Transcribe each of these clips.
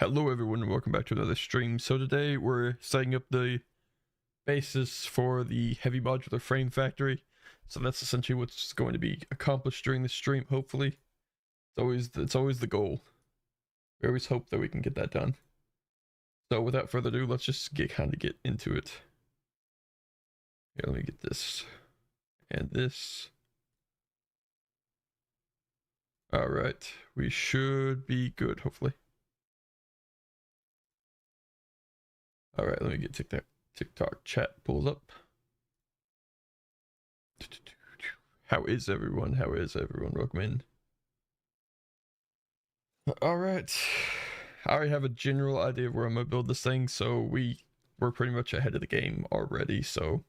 Hello everyone and welcome back to another stream. So today we're setting up the basis for the heavy modular frame factory. So that's essentially what's going to be accomplished during the stream, hopefully. It's always the goal. We always hope that we can get that done. So without further ado, let's just get into it. Here, let me get this and this. Alright, we should be good, hopefully. Alright, let me get TikTok chat pulled up. How is everyone? Welcome in. Alright. I already have a general idea of where I'm gonna build this thing, so we're pretty much ahead of the game already, so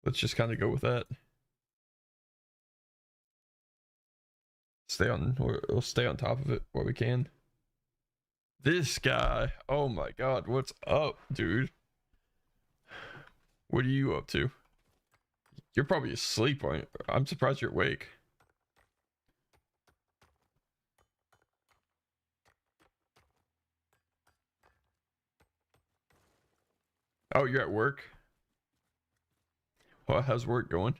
let's just kind of go with that. We'll stay on top of it where we can. This guy, oh my god, what's up, dude? What are you up to? You're probably asleep, aren't you? I'm surprised you're awake. Oh, you're at work? Well, how's work going?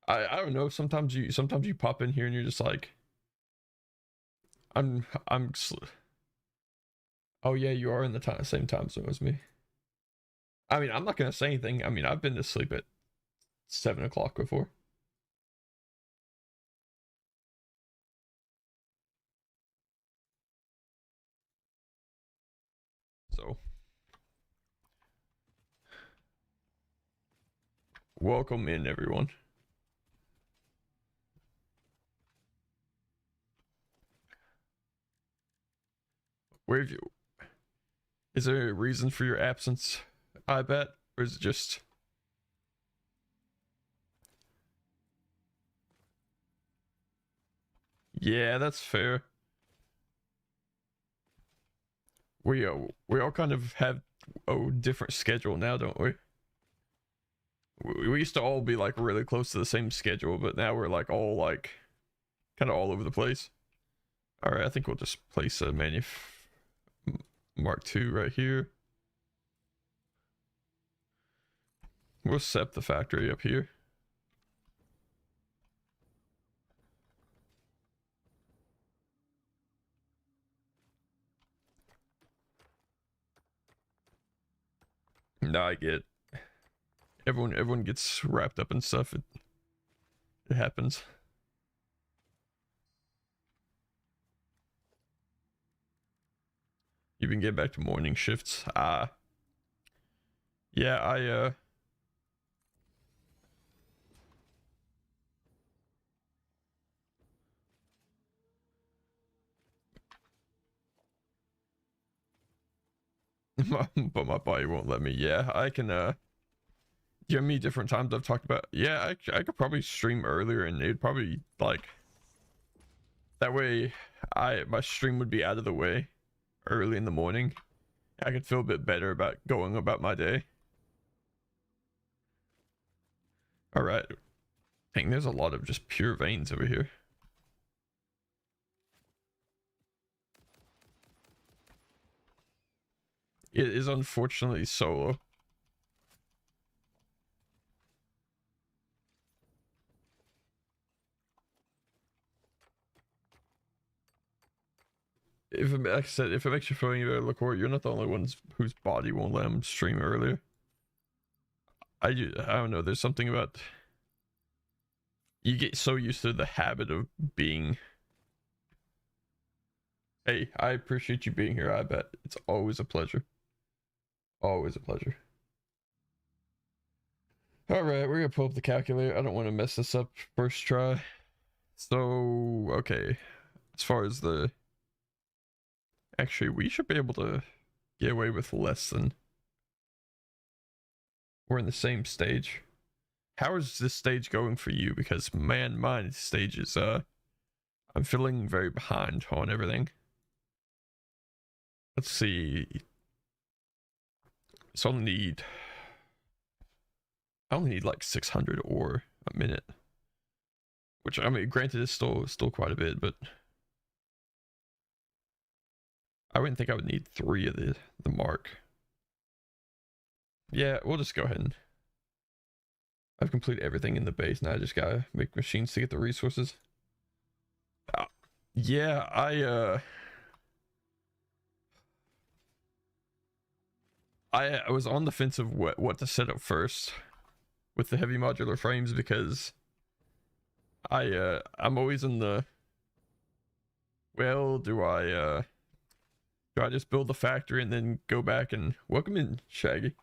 I don't know, sometimes you pop in here and you're just like, oh yeah, you are in the same time zone as me. I mean, I'm not gonna say anything. I mean, I've been to sleep at 7 o'clock before. So, welcome in, everyone. Where have you? Is there a reason for your absence, I bet? Or is it just... Yeah, that's fair. We all kind of have a different schedule now, don't we? We used to all be like really close to the same schedule, but now we're like all like kind of all over the place. Alright, I think we'll just place a Mark II right here. We'll set the factory up here. Nah, I get it. Everyone gets wrapped up in stuff. It happens. You've been getting back to morning shifts. Yeah, I but my body won't let me. Yeah, I can give me different times I've talked about. Yeah, I could probably stream earlier and it'd probably like that way my stream would be out of the way early in the morning. I could feel a bit better about going about my day. Alright. Dang, there's a lot of just pure veins over here. It is unfortunately solo. Like I said, if it makes you feel any better, look, you're not the only ones whose body won't let them stream earlier. I don't know, there's something about... You get so used to the habit of being... Hey, I appreciate you being here, I bet. It's always a pleasure. Always a pleasure. Alright, we're gonna pull up the calculator. I don't want to mess this up first try. So, okay. As far as the... Actually, we should be able to get away with less than... We're in the same stage. How is this stage going for you? Because, man, my stage is, I'm feeling very behind on everything. Let's see. So I only need like 600 ore a minute. Which, I mean, granted, is still quite a bit, but... I wouldn't think I would need 3 of the mark. Yeah, we'll just go ahead and I've completed everything in the base. Now I just gotta make machines to get the resources. Yeah, I was on the fence of what to set up first with the heavy modular frames, because I'm always in the, well, do I just build the factory and then go back and welcome in, Shaggy.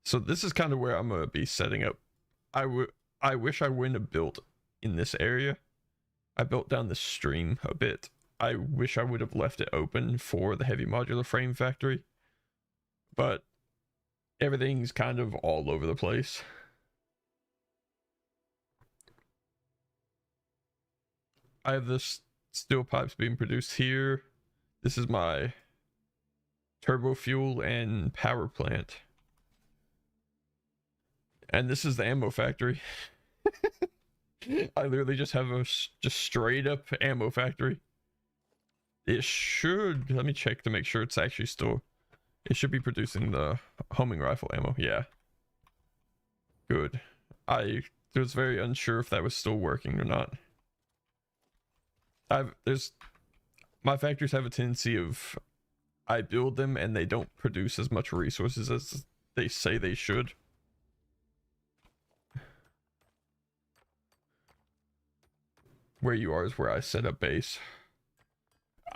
So this is kind of where I'm gonna be setting up. I wish I wouldn't have built in this area. I built down the stream a bit. I wish I would have left it open for the heavy modular frame factory, but everything's kind of all over the place. I have this steel pipes being produced here. This is my turbo fuel and power plant. And this is the ammo factory. I literally just have a just straight up ammo factory. It should, let me check to make sure it's actually still, it should be producing the homing rifle ammo. Yeah. Good. I was very unsure if that was still working or not. My factories have a tendency of, I build them and they don't produce as much resources as they say they should. Where you are is where I set up base.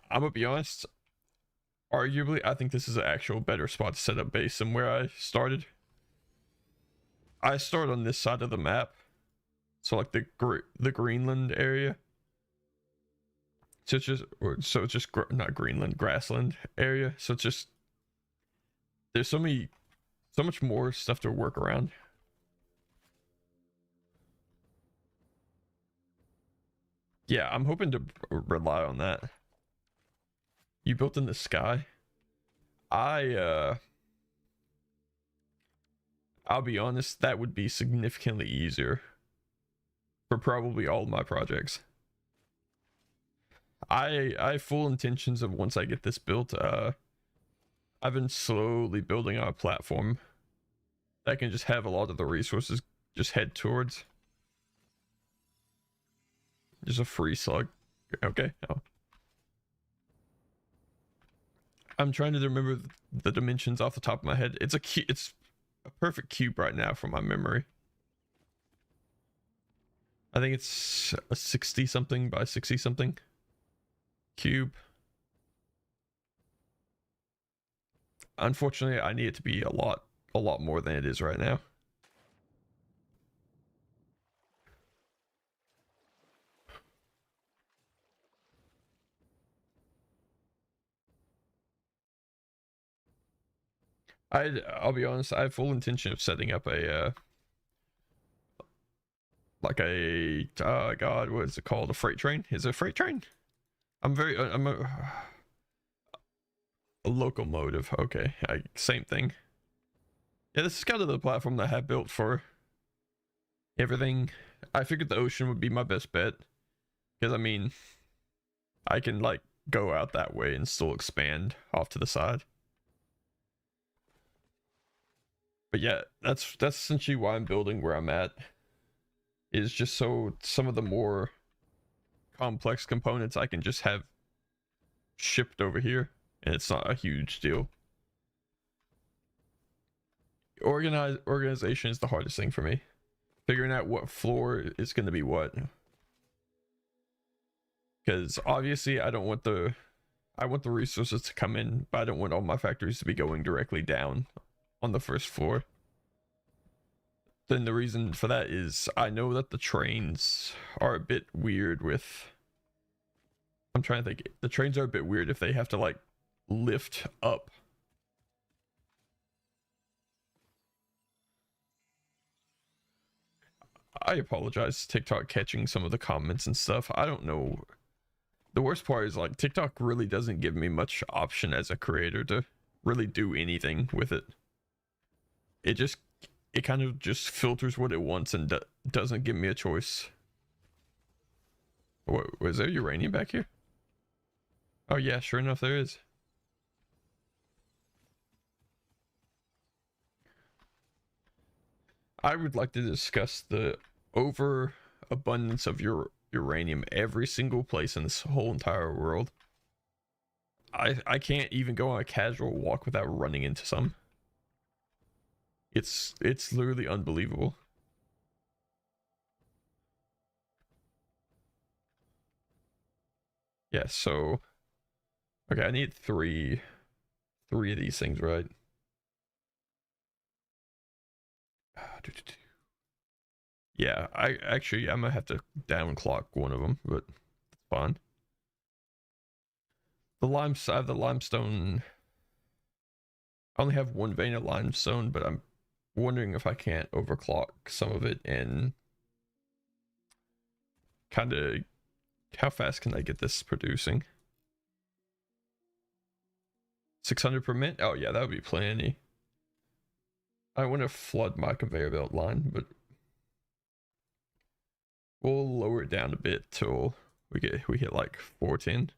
I'm gonna be honest, arguably I think this is an actual better spot to set up base than where I started. I started on this side of the map, so like the Greenland area. So it's just not Greenland, grassland area. So it's just, there's so much more stuff to work around. Yeah, I'm hoping to rely on that. You built in the sky. I'll be honest, that would be significantly easier for probably all of my projects. I have full intentions of, once I get this built, I've been slowly building out a platform that can just have a lot of the resources just head towards. Just a free slug. Okay. Oh. I'm trying to remember the dimensions off the top of my head. It's a perfect cube right now from my memory. I think it's a 60 something by 60 something cube. Unfortunately, I need it to be a lot more than it is right now. I'll be honest, I have full intention of setting up a like a god, what is it called? A freight train? Is it a freight train? I'm a locomotive. Okay, same thing. Yeah, this is kind of the platform that I have built for everything. I figured the ocean would be my best bet, because I mean, I can like go out that way and still expand off to the side. But yeah, that's essentially why I'm building where I'm at, is just so some of the more complex components I can just have shipped over here, and it's not a huge deal. Organization is the hardest thing for me. Figuring out what floor is going to be what. Because obviously I want the resources to come in, but I don't want all my factories to be going directly down on the first floor. Then the reason for that is I know that the trains are a bit weird with, I'm trying to think, the trains are a bit weird if they have to like lift up. I apologize, TikTok catching some of the comments and stuff. I don't know. The worst part is like TikTok really doesn't give me much option as a creator to really do anything with it. It just, it kind of just filters what it wants and doesn't give me a choice. What, was there uranium back here? Oh yeah, sure enough there is. I would like to discuss the overabundance of uranium every single place in this whole entire world. I can't even go on a casual walk without running into some. It's literally unbelievable. Yeah, so okay, I need three of these things, right? Yeah, I'm gonna have to downclock one of them, but it's fine. I have the limestone. I only have one vein of limestone, but I'm wondering if I can't overclock some of it and kind of how fast can I get this producing? 600 per minute? Oh yeah, that would be plenty. I want to flood my conveyor belt line, but we'll lower it down a bit till we hit like 410.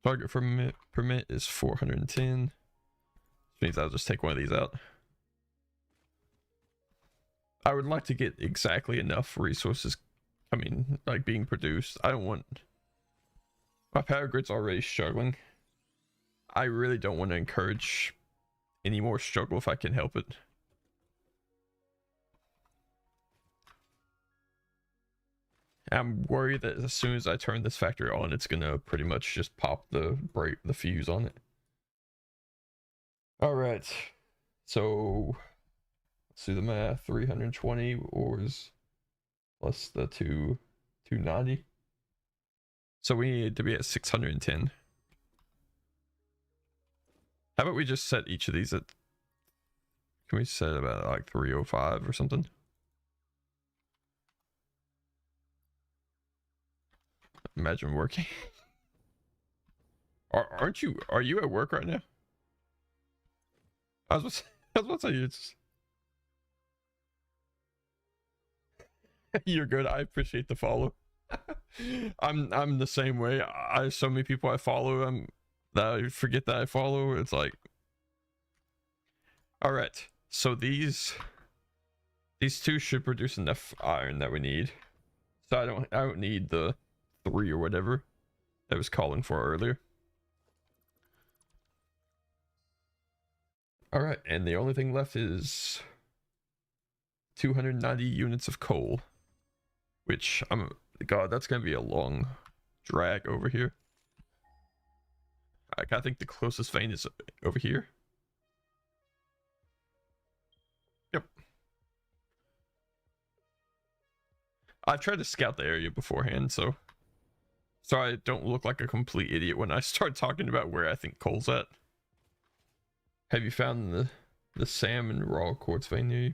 Target per minute is 410. Which means I'll just take one of these out. I would like to get exactly enough resources coming, like being produced. I don't want... My power grid's already struggling. I really don't want to encourage any more struggle if I can help it. I'm worried that as soon as I turn this factory on, it's gonna pretty much just pop the fuse on it. All right, so let's do the math. 320 ores plus the 290. So we need to be at 610. How about we just set each of these at... Can we set about like 305 or something? Imagine working. Are you at work right now? I was about to say it's... You're good. I appreciate the follow. I'm the same way. I have so many people I follow that I forget that I follow. It's like, all right. So these two should produce enough iron that we need. So I don't need the 3 or whatever I was calling for earlier. All right, and the only thing left is 290 units of coal, which God, that's gonna be a long drag over here. I think the closest vein is over here. Yep. I've tried to scout the area beforehand, so I don't look like a complete idiot when I start talking about where I think coal's at. Have you found the salmon raw quartz vein near you?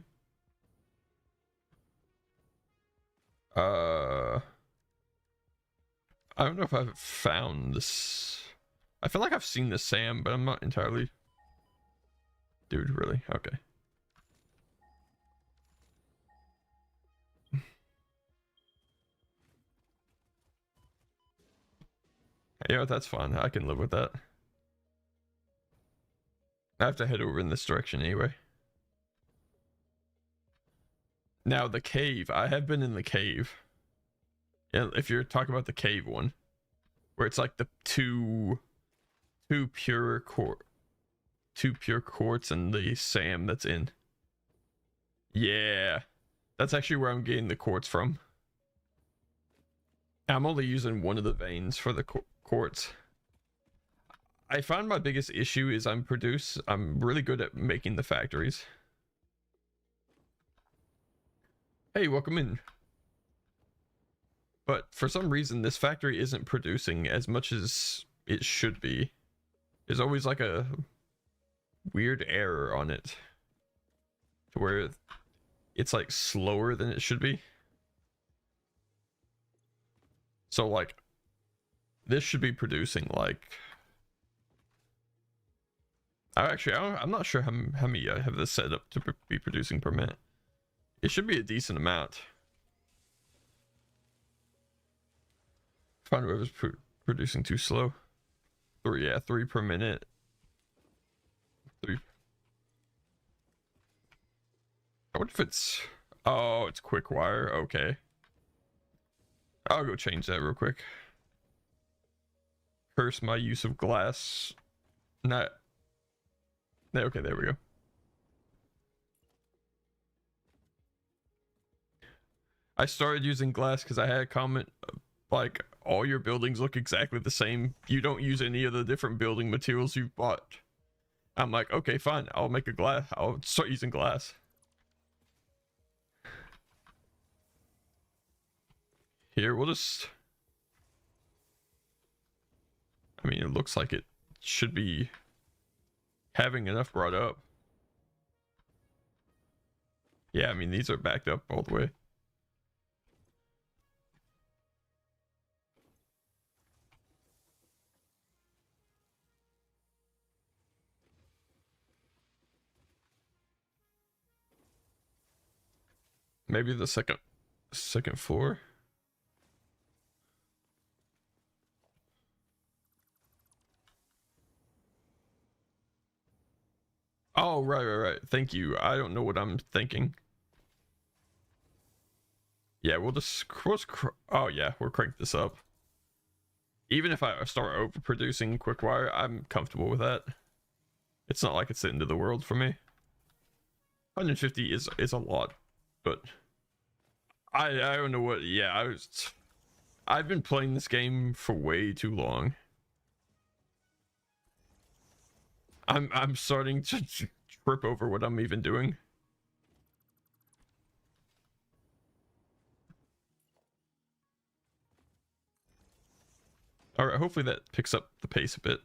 I don't know if I've found this. I feel like I've seen the SAM, but I'm not entirely... Dude, really? Okay. Yeah, that's fine. I can live with that. I have to head over in this direction anyway. Now, the cave. I have been in the cave. Yeah, if you're talking about the cave one. Where it's like the two pure quartz and the SAM that's in. Yeah. That's actually where I'm getting the quartz from. I'm only using one of the veins for the quartz. I find my biggest issue is I'm really good at making the factories. Hey, welcome in. But for some reason, this factory isn't producing as much as it should be. There's always like a weird error on it. To where it's like slower than it should be. So like, this should be producing like... I'm not sure how many I have this set up to be producing per minute. It should be a decent amount. Find whoever's producing too slow. 3, yeah, 3 per minute. 3. I wonder if it's... Oh, it's quick wire. Okay. I'll go change that real quick. Curse my use of glass. Not... Okay, there we go. I started using glass because I had a comment like, all your buildings look exactly the same. You don't use any of the different building materials you've bought. I'm like, okay, fine. I'll make a glass. I'll start using glass. Here, we'll just... I mean, it looks like it should be having enough brought up. Yeah, I mean, these are backed up all the way. Maybe the second floor. Oh, right. Thank you. I don't know what I'm thinking. Yeah, we'll just oh yeah, we'll crank this up. Even if I start overproducing quick wire, I'm comfortable with that. It's not like it's the end of the world for me. 150 is a lot, but I don't know what. Yeah, I've been playing this game for way too long. I'm starting to trip over what I'm even doing. All right, hopefully that picks up the pace a bit.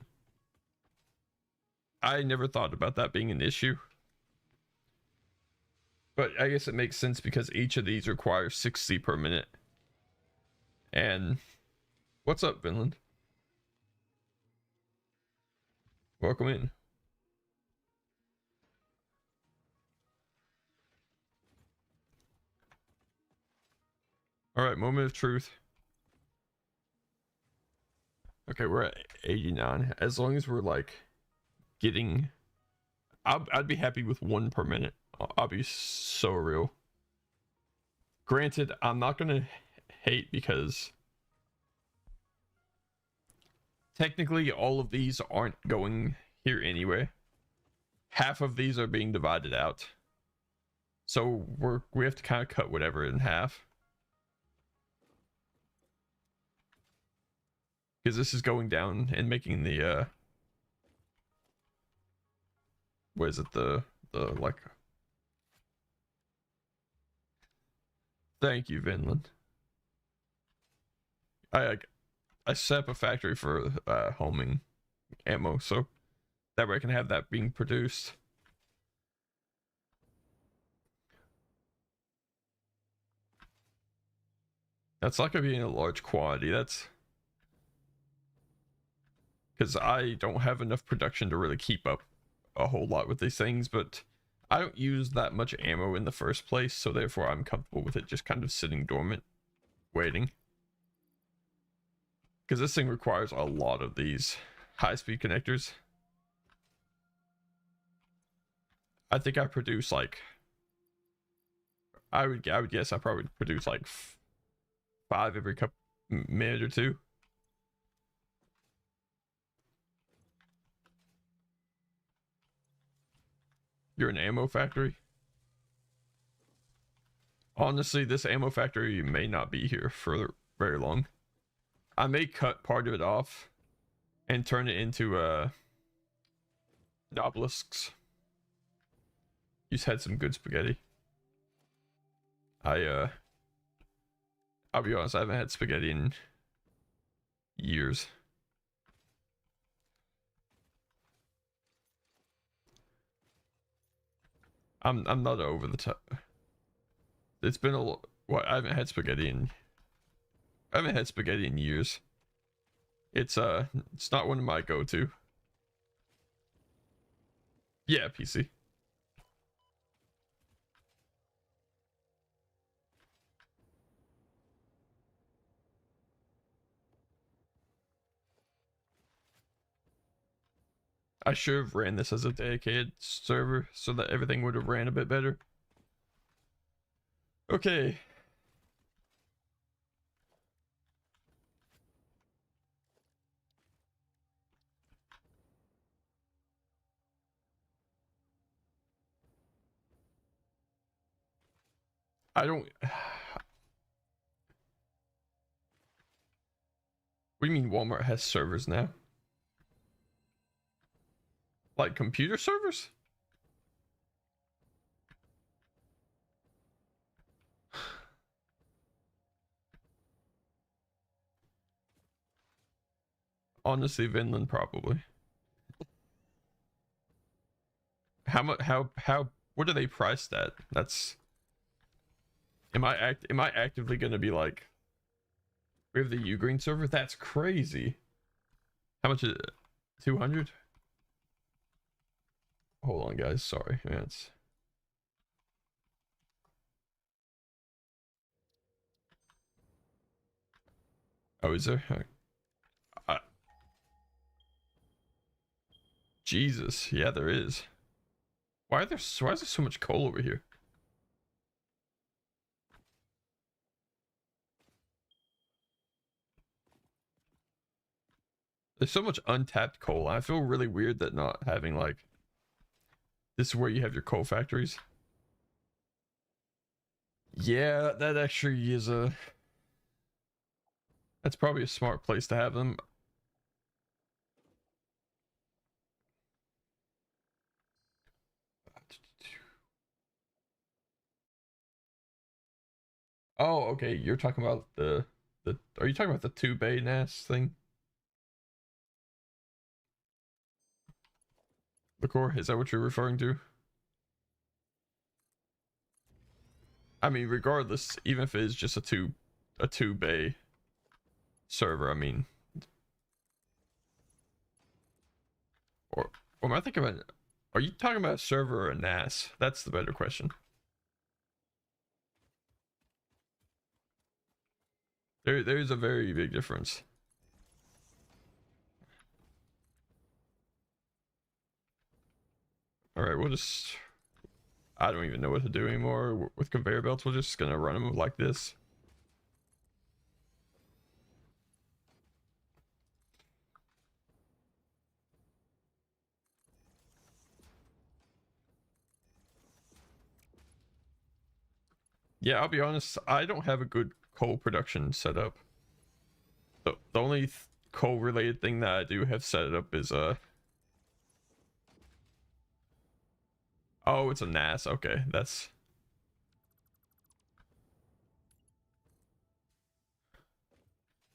I never thought about that being an issue, but I guess it makes sense because each of these requires 60 per minute. And what's up, Vinland? Welcome in. All right, moment of truth. Okay, we're at 89. As long as we're like getting, I'd be happy with 1 per minute. I'll be so real. Granted, I'm not gonna hate because technically all of these aren't going here anyway. Half of these are being divided out, so we have to kind of cut whatever in half, because this is going down and making the what is it, the like... Thank you, Vinland. I set up a factory for homing ammo, so that way I can have that being produced. That's not gonna be in a large quantity. That's because I don't have enough production to really keep up a whole lot with these things, but I don't use that much ammo in the first place, so therefore I'm comfortable with it just kind of sitting dormant, waiting. Because this thing requires a lot of these high-speed connectors. I think I produce like... I would guess I probably produce like 5 every minute or 2. You're an ammo factory? Honestly, this ammo factory may not be here for very long. I may cut part of it off and turn it into obelisks. You just had some good spaghetti. I'll be honest, I haven't had spaghetti in years. I'm not over the top. It's been what, I haven't had spaghetti in years. It's not one of my go-to. Yeah, PC. I should have ran this as a dedicated server so that everything would have ran a bit better. Okay. I don't... What do you mean Walmart has servers now? Like computer servers? Honestly, Vinland probably. How much? How? What are they priced at? That's. Am I actively gonna be like? We have the Ugreen server. That's crazy. How much is it? 200. Hold on, guys. Sorry, yeah, it's. Oh, is there? Uh, Jesus, yeah, there is. Why is there so much coal over here? There's so much untapped coal. I feel really weird that not having like this is where you have your coal factories. Yeah, that actually is a that's probably a smart place to have them. Oh, okay. You're talking about the are you talking about the 2 bay NAS thing? The core? Is that what you're referring to? I mean, regardless, even if it is just a 2 bay server, I mean, or am I thinking about are you talking about a server or a NAS? That's the better question. There's a very big difference. All right, we'll just I don't even know what to do anymore with conveyor belts. We're just gonna run them like this. Yeah, I'll be honest. I don't have a good coal production setup. The only coal related thing that I do have set up is oh, it's a NAS. Okay, that's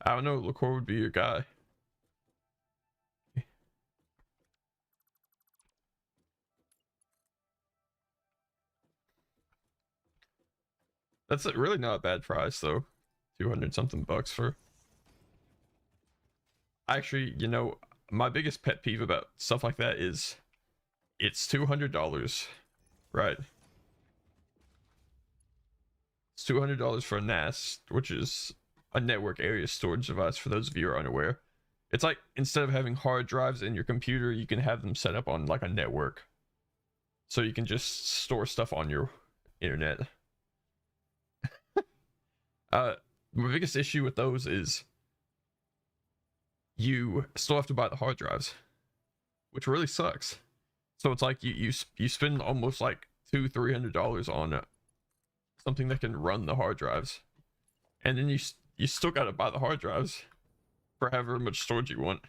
I don't know. Liqueur would be your guy. That's really not a bad price though. 200 something bucks for. Actually, you know, my biggest pet peeve about stuff like that is it's $200, right? It's $200 for a NAS, which is a network area storage device for those of you who are unaware. It's like instead of having hard drives in your computer, you can have them set up on like a network. So you can just store stuff on your internet. My biggest issue with those is you still have to buy the hard drives, which really sucks. So it's like you spend almost like $200-300 on something that can run the hard drives, and then you still got to buy the hard drives for however much storage you want.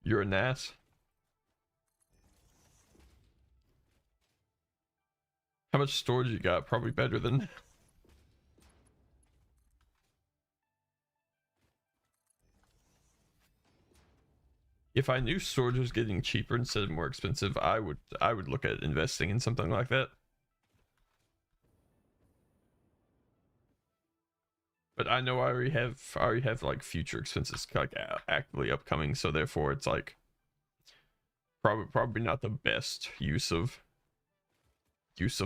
You're a NAS. How much storage you got? Probably better than. if I knew storage was getting cheaper instead of more expensive, I would look at investing in something like that. But I know I already have like future expenses like actively upcoming, so therefore it's like probably not the best use of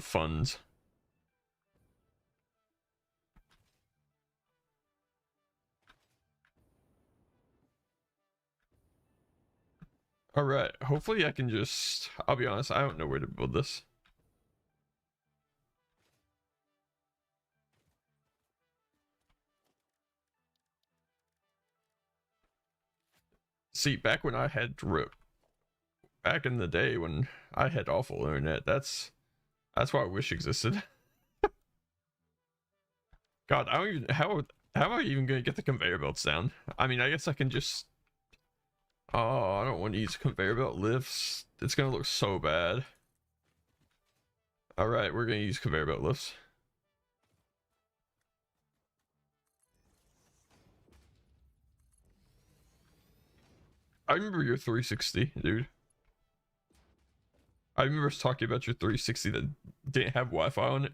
funds. All right, hopefully I can just, I'll be honest, I don't know where to build this. See, back when I had back in the day when I had awful internet, that's why I wish existed. God, I don't even how am I even gonna get the conveyor belts down? I mean, I guess I can just. Oh, I don't want to use conveyor belt lifts. It's gonna look so bad. All right, we're gonna use conveyor belt lifts. I remember your 360, dude. I remember us talking about your 360 that didn't have Wi-Fi on it.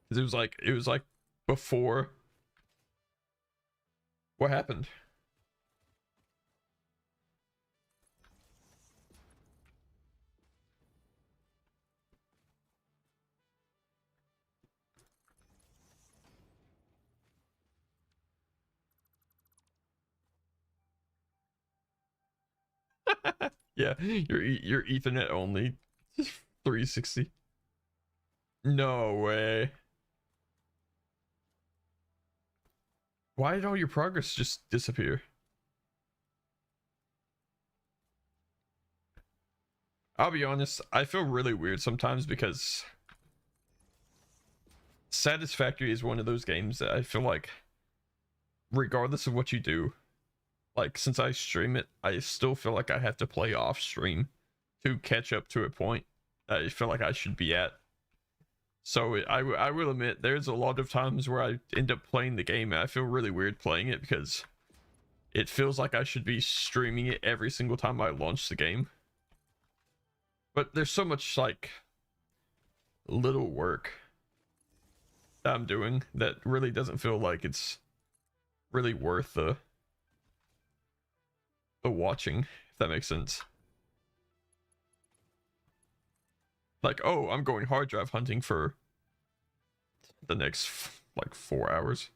Cause it was like before. What happened? Yeah, your Ethernet only 360. No way. Why did all your progress just disappear? I'll be honest, I feel really weird sometimes because Satisfactory is one of those games that I feel like, regardless of what you do, like since I stream it, I still feel like I have to play off stream to catch up to a point I feel like I should be at. So I will admit, there's a lot of times where I end up playing the game and I feel really weird playing it because it feels like I should be streaming it every single time I launch the game. But there's so much like little work that I'm doing that really doesn't feel like it's really worth the watching, if that makes sense. Like, oh, I'm going hard drive hunting for the next like 4 hours.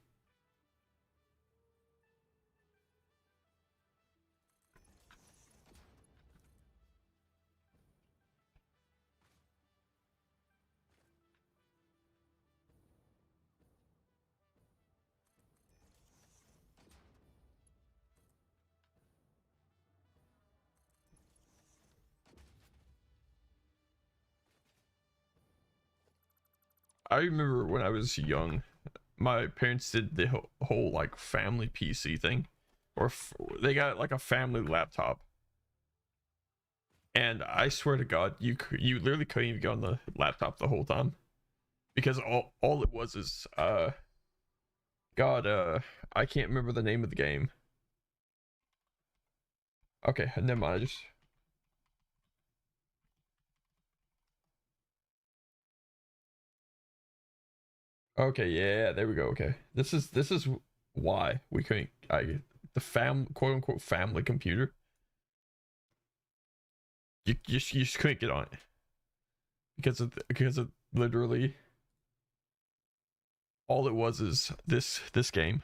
I remember when I was young, my parents did the whole like family PC thing, or they got like a family laptop, and I swear to God, you literally couldn't even get on the laptop the whole time because all it was is God, I can't remember the name of the game. Okay, never mind. I just. Okay, yeah, there we go. Okay, this is why we couldn't. The quote unquote family computer. You just couldn't get on it because of literally all it was is this game.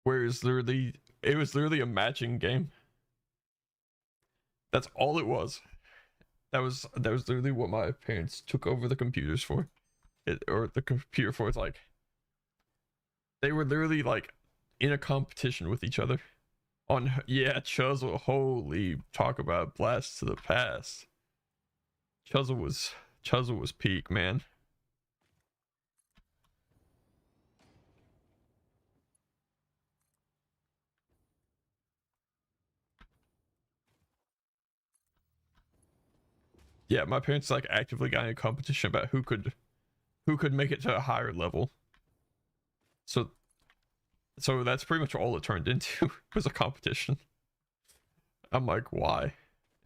Whereas literally it was literally a matching game. That's all it was. That was literally what my parents took over the computers for. Or the computer for. It's like they were literally like in a competition with each other on, yeah, Chuzzle. Holy, talk about blast to the past. Chuzzle was peak, man. Yeah, my parents like actively got in a competition about who could make it to a higher level. So so that's pretty much all it turned into was a competition. I'm like, why?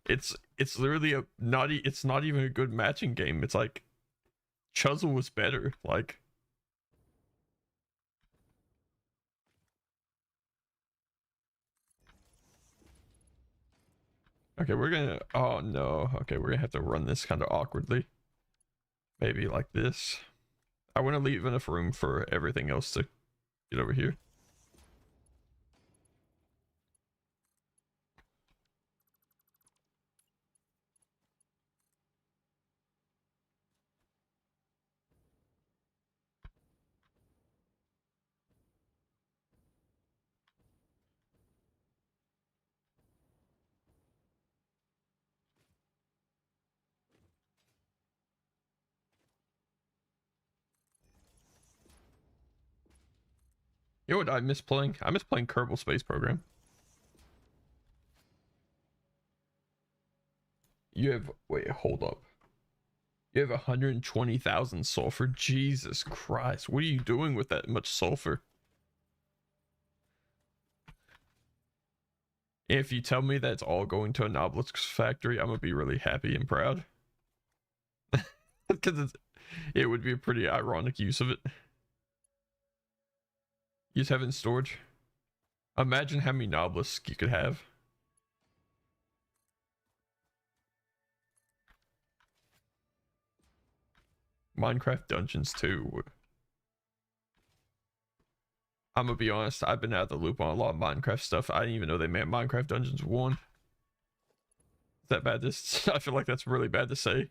It's literally a it's not even a good matching game. It's like Chuzzle was better. Like, okay, we're gonna, oh no, okay, we're gonna have to run this kind of awkwardly. Maybe like this. I want to leave enough room for everything else to get over here. You know what I miss playing? I miss playing Kerbal Space Program. You have, wait, hold up. You have 120,000 sulfur. Jesus Christ. What are you doing with that much sulfur? If you tell me that's all going to an obelisk factory, I'm gonna be really happy and proud. Because it would be a pretty ironic use of it. You just have it in storage. Imagine how many obelisks you could have. Minecraft Dungeons 2. I'm gonna be honest, I've been out of the loop on a lot of Minecraft stuff. I didn't even know they made Minecraft Dungeons 1. Is that bad? I feel like that's really bad to say.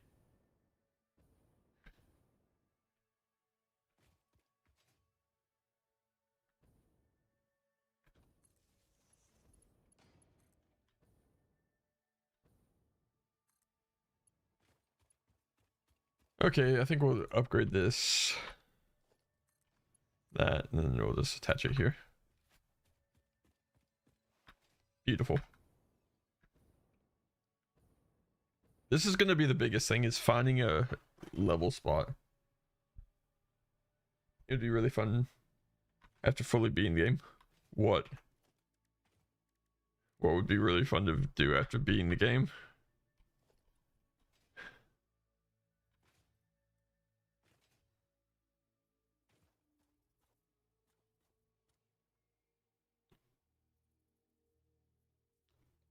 Okay, I think we'll upgrade this. That, and then we'll just attach it here. Beautiful. This is gonna be the biggest thing, is finding a level spot. It'd be really fun after fully beating the game. What would be really fun to do after beating the game?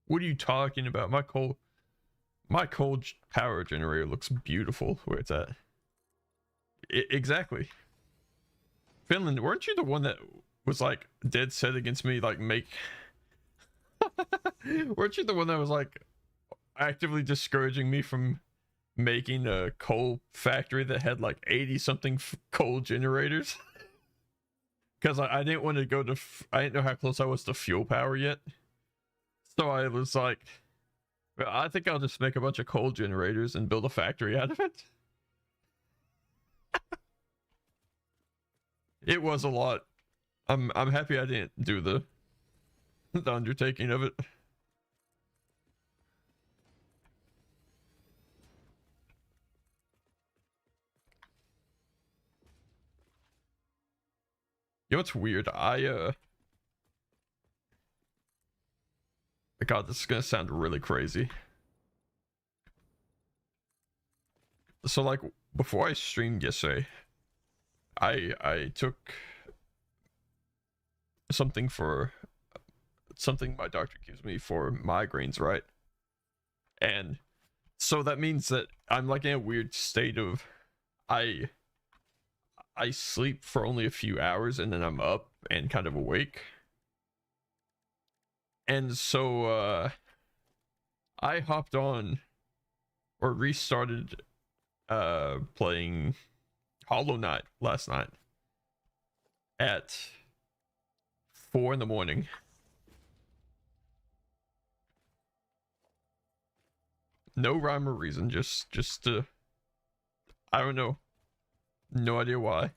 What are you talking about? My cold power generator looks beautiful where it's at. Exactly. Finland, weren't you the one that was like dead set against me, like weren't you the one that was like actively discouraging me from making a coal factory that had like 80 something coal generators? Because I didn't want to go to, I didn't know how close I was to fuel power yet. So I was like, well, I think I'll just make a bunch of coal generators and build a factory out of it. It was a lot. I'm happy I didn't do the undertaking of it. You know what's weird? God, this is gonna sound really crazy. So like before I streamed yesterday, I took something my doctor gives me for migraines, right? And so that means that I'm like in a weird state of I sleep for only a few hours and then I'm up and kind of awake. And so I hopped on or restarted playing Hollow Knight last night at 4 in the morning. No rhyme or reason, just I don't know. No idea why.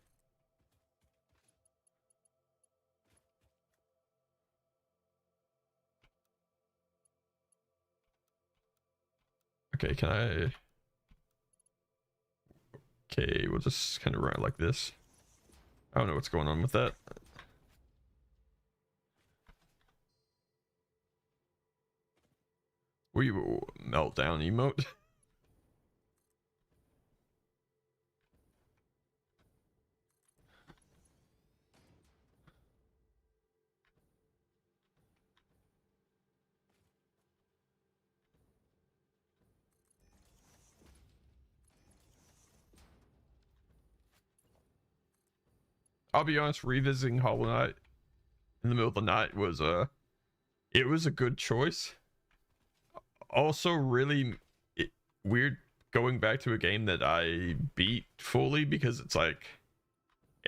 Okay, can I? Okay, we'll just kind of run it like this. I don't know what's going on with that. We meltdown emote. I'll be honest, revisiting Hollow Knight in the middle of the night was it was a good choice. Also, really weird going back to a game that I beat fully because it's like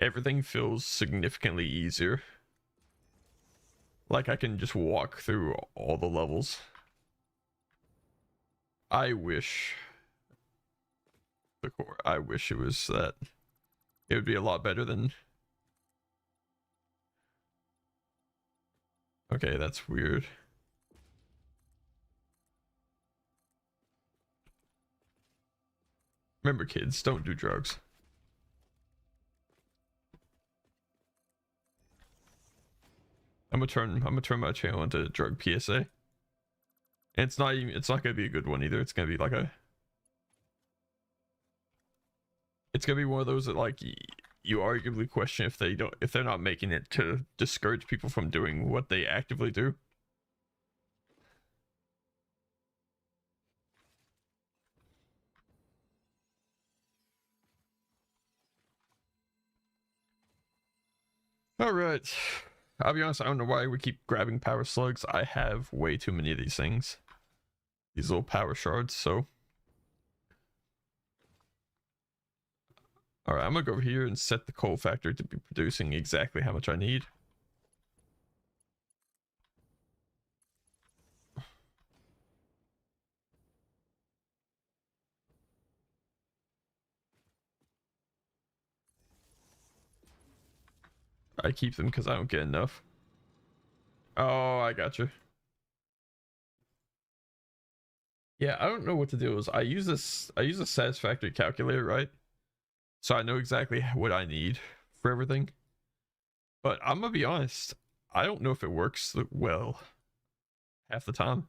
everything feels significantly easier. Like I can just walk through all the levels. I wish the core. I wish it was that. It would be a lot better than. Okay, that's weird. Remember, kids, don't do drugs. I'm gonna turn my channel into drug PSA. And it's not gonna be a good one either. It's gonna be like it's gonna be one of those that like you arguably question if they're not making it to discourage people from doing what they actively do. All right. I'll be honest, I don't know why we keep grabbing power slugs. I have way too many of these things. These little power shards, so. Alright, I'm gonna go over here and set the coal factory to be producing exactly how much I need. I keep them because I don't get enough. Oh, I got you. Yeah, I don't know what to do. I use a Satisfactory calculator, right? So I know exactly what I need for everything. But I'm gonna be honest, I don't know if it works well half the time.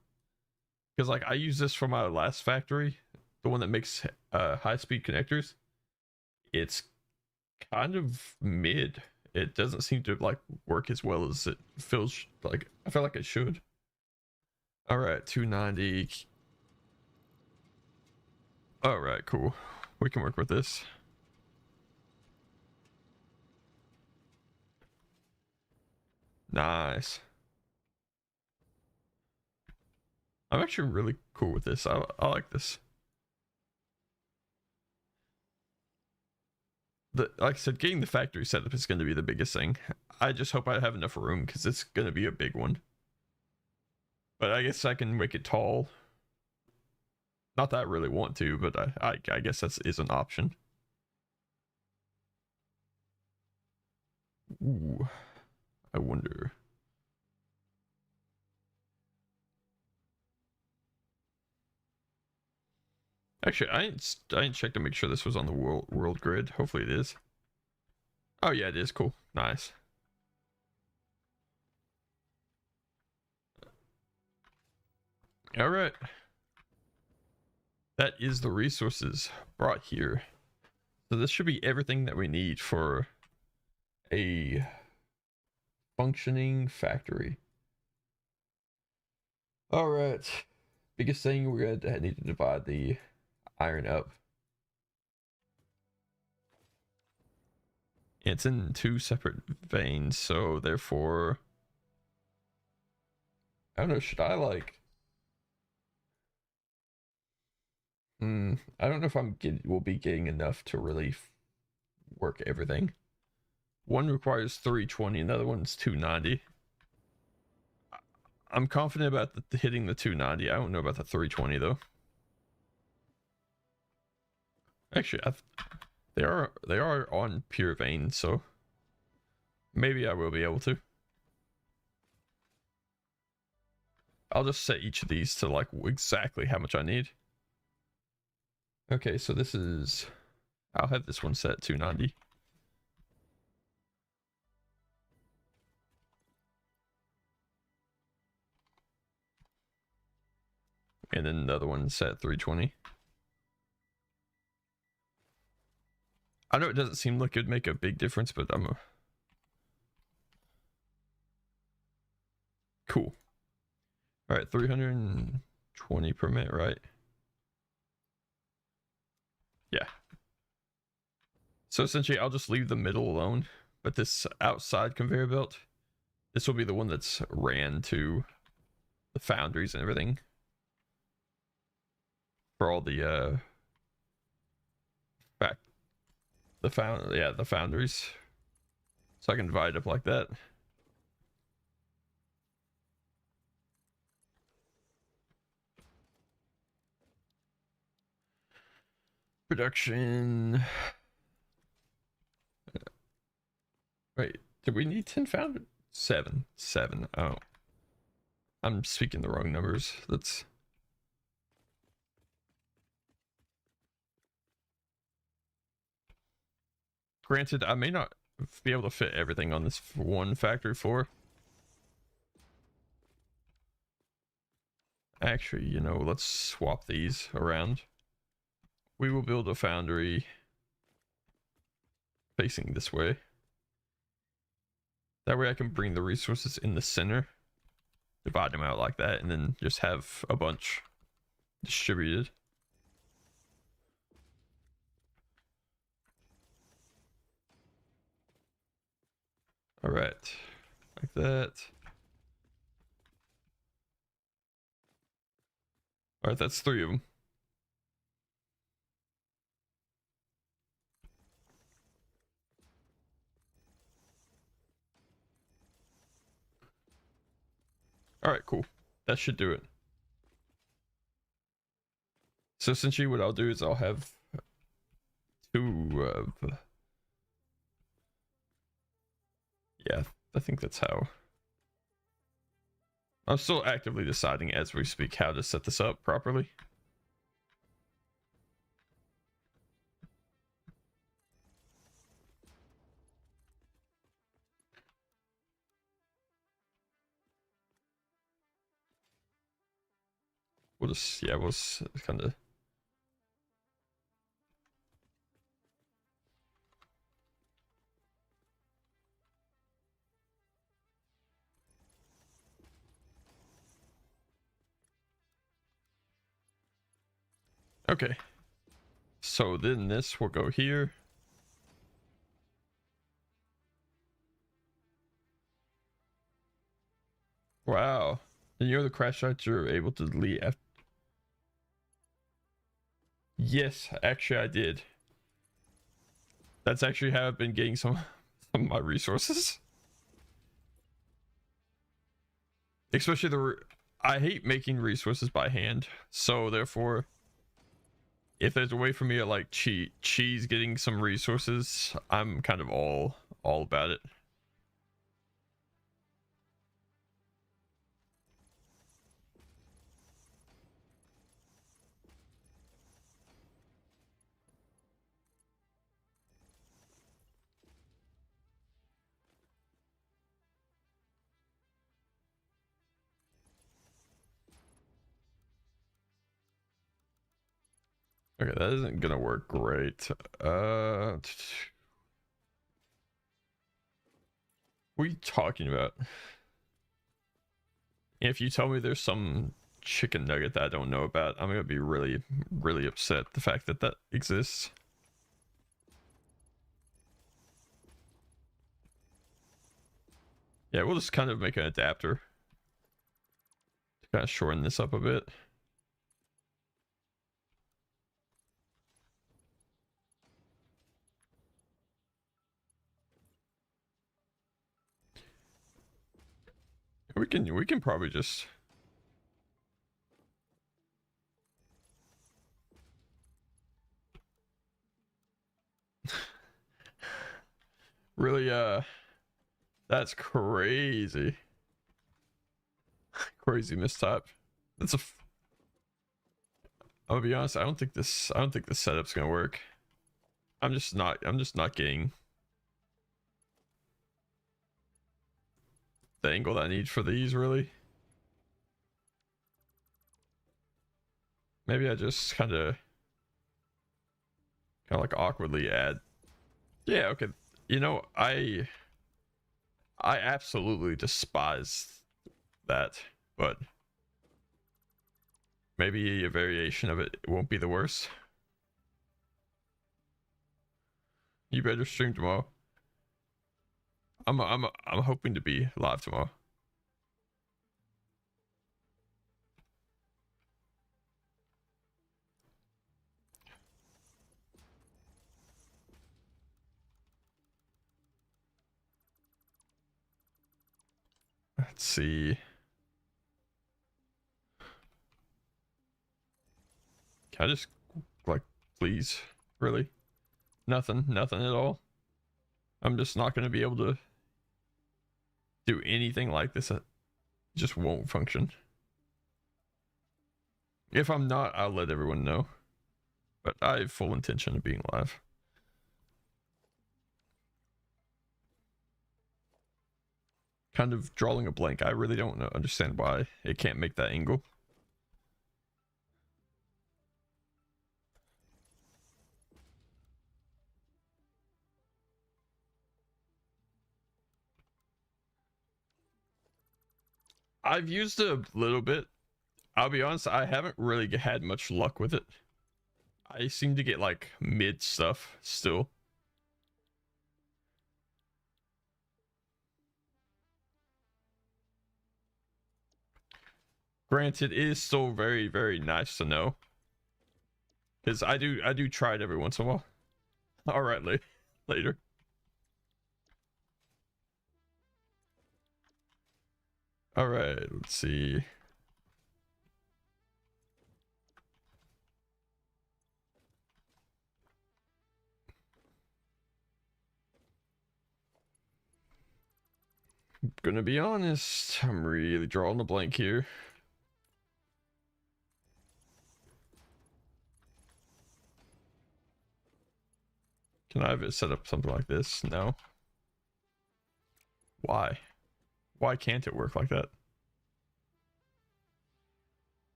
Because like I use this for my last factory, the one that makes high-speed connectors. It's kind of mid. It doesn't seem to like work as well as it feels like. I feel like it should. All right, 290. All right, cool. We can work with this. Nice. I'm actually really cool with this. I like this. Like I said, getting the factory setup is going to be the biggest thing. I just hope I have enough room because it's going to be a big one. But I guess I can make it tall. Not that I really want to, but I guess that is an option. Ooh, I wonder. Actually, I didn't check to make sure this was on the world grid. Hopefully it is. Oh yeah, it is. Cool. Nice. All right. That is the resources brought here. So this should be everything that we need for a functioning factory. All right. Biggest thing, we're gonna need to divide the iron up. It's in two separate veins, so therefore, I don't know. Should I like? I don't know if will be getting enough to really work everything. One requires 320, and the other one's 290. I'm confident about hitting the 290. I don't know about the 320 though. Actually, they are on pure vein, so maybe I will be able to. I'll just set each of these to like exactly how much I need. Okay, so this is. I'll have this one set at 290. And then the other one's at 320. I know it doesn't seem like it'd make a big difference, but cool. All right, 320 per minute, right? Yeah. So essentially, I'll just leave the middle alone, but this outside conveyor belt, this will be the one that's ran to the foundries and everything for all the the foundries. So I can divide it up like that. Production. Wait, did we need 10 foundries? 7. Oh, I'm speaking the wrong numbers. That's granted, I may not be able to fit everything on this one factory floor. Actually, you know, let's swap these around. We will build a foundry facing this way. That way I can bring the resources in the center, divide them out like that, and then just have a bunch distributed. All right, like that. All right, that's 3 of them. All right, cool. That should do it. So essentially what I'll do is I'll have 2 of... yeah, I think that's how. I'm still actively deciding as we speak how to set this up properly. We'll just, yeah, we'll just kind of... Okay. So then this will go here. Wow. And you're the crash sites you're able to delete after... Yes, actually I did. That's actually how I've been getting some of my resources. Especially I hate making resources by hand, so therefore if there's a way for me to like cheese getting some resources, I'm kind of all about it. Okay, that isn't gonna work great. What are you talking about? If you tell me there's some chicken nugget that I don't know about, I'm gonna be really, really upset the fact that that exists. Yeah, we'll just kind of make an adapter to kind of shorten this up a bit. We can probably just really that's crazy. Crazy mistype. That's a I'll be honest, I don't think this setup's gonna work. I'm just not getting the angle that I need for these really. Maybe I just kind of like awkwardly add. Yeah, okay. You know, I absolutely despise that, but maybe a variation of it won't be the worst. You better stream tomorrow. I'm hoping to be live tomorrow. Let's see. Can I just like please? Really? Nothing at all. I'm just not gonna be able to do anything like this. It just won't function. If I'm not, I'll let everyone know. But I have full intention of being live. Kind of drawing a blank. I really don't understand why it can't make that angle. I've used it a little bit. I'll be honest, I haven't really had much luck with it. I seem to get like mid stuff still. Granted, it is still very, very nice to know. Because I do try it every once in a while. Alright, later. Alright, let's see. I'm gonna be honest, I'm really drawing a blank here. Can I have it set up something like this? No. Why? Why can't it work like that?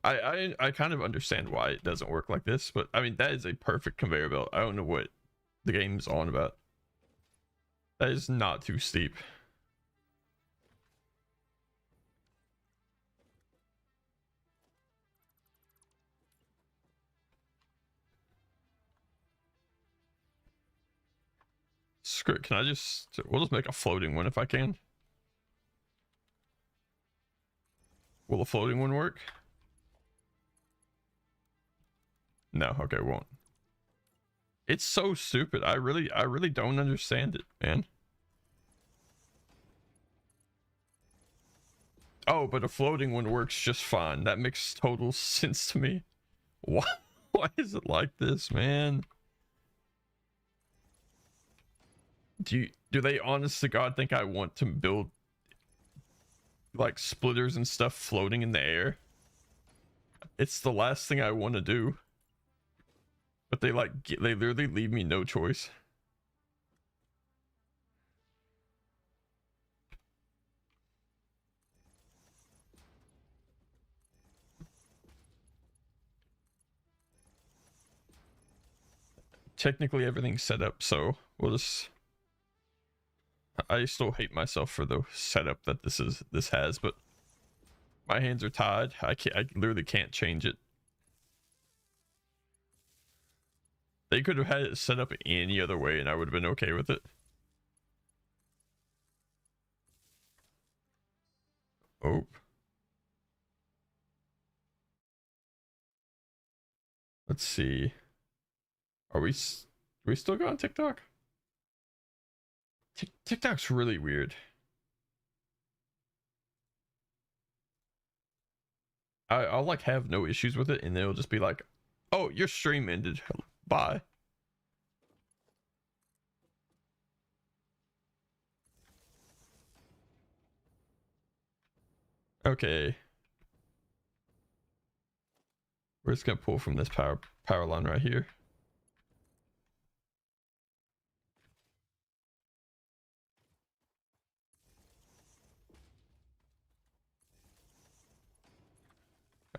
I kind of understand why it doesn't work like this, but I mean that is a perfect conveyor belt. I don't know what the game's on about. That is not too steep. Screw it. Can I just... We'll just make a floating one if I can. Will a floating one work? No, okay, it won't. It's so stupid. I really don't understand it, man. Oh, but a floating one works just fine. That makes total sense to me. Why, why is it like this, man? Do they honest to God think I want to build like splitters and stuff floating in the air? It's the last thing I want to do. But they they literally leave me no choice. Technically everything's set up, so we'll just... I still hate myself for the setup that this has, but my hands are tied. I literally can't change it. They could have had it set up any other way and I would have been okay with it. Oh. Let's see. Are we still going TikTok? TikTok's really weird. I'll like have no issues with it and then it'll just be like, oh, your stream ended. Bye. Okay. We're just gonna pull from this power line right here.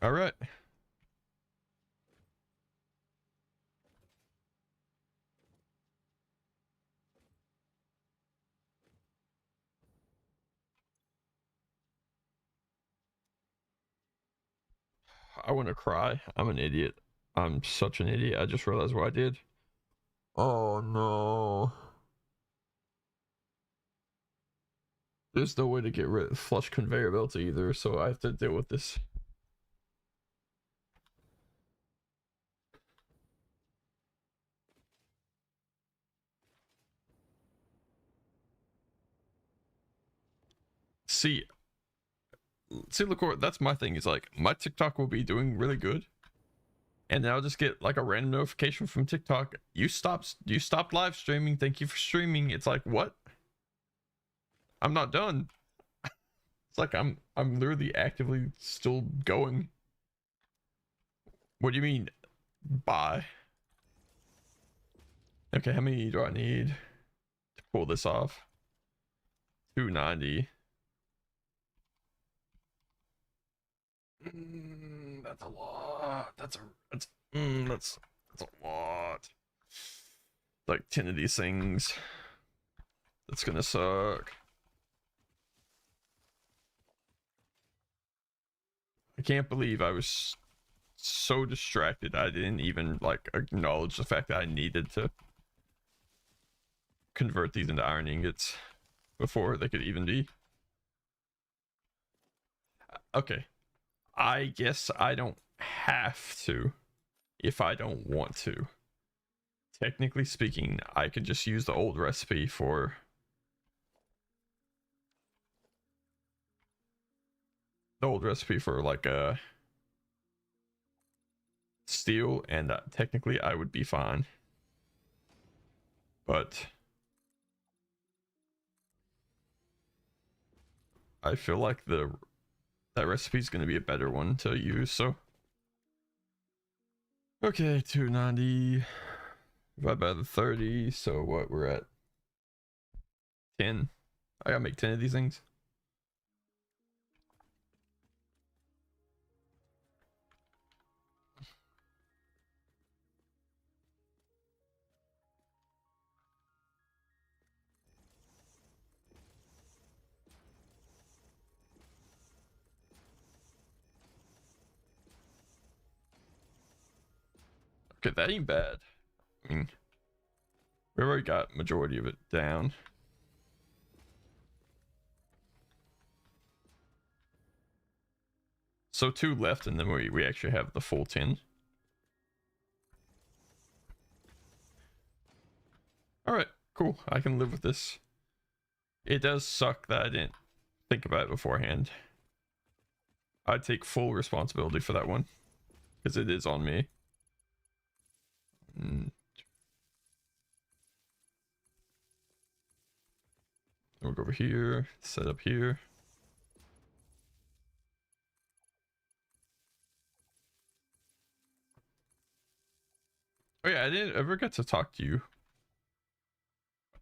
All right. I want to cry. I'm an idiot. I'm such an idiot. I just realized what I did. Oh no. There's no way to get rid of flush conveyor belts either, so I have to deal with this. See, look, that's my thing. Is like my TikTok will be doing really good, and then I'll just get like a random notification from TikTok. You stopped live streaming. Thank you for streaming. It's like, what? I'm not done. It's like I'm literally actively still going. What do you mean? Bye. Okay, how many do I need to pull this off? 290. That's a lot. That's a lot. Like 10 of these things. That's gonna suck. I can't believe I was so distracted I didn't even like acknowledge the fact that I needed to convert these into iron ingots before they could even be. Okay, I guess I don't have to if I don't want to. Technically speaking, I could just use the old recipe for like a steel, and technically I would be fine. But I feel like that recipe is going to be a better one to use. So okay, 290 divided by the 30. So what, we're at 10. I gotta make 10 of these things. Okay, that ain't bad. I mean, we already got majority of it down. So 2 left, and then we actually have the full 10. All right, cool. I can live with this. It does suck that I didn't think about it beforehand. I take full responsibility for that one because it is on me. We'll go over here, set up here. Oh yeah, I didn't ever get to talk to you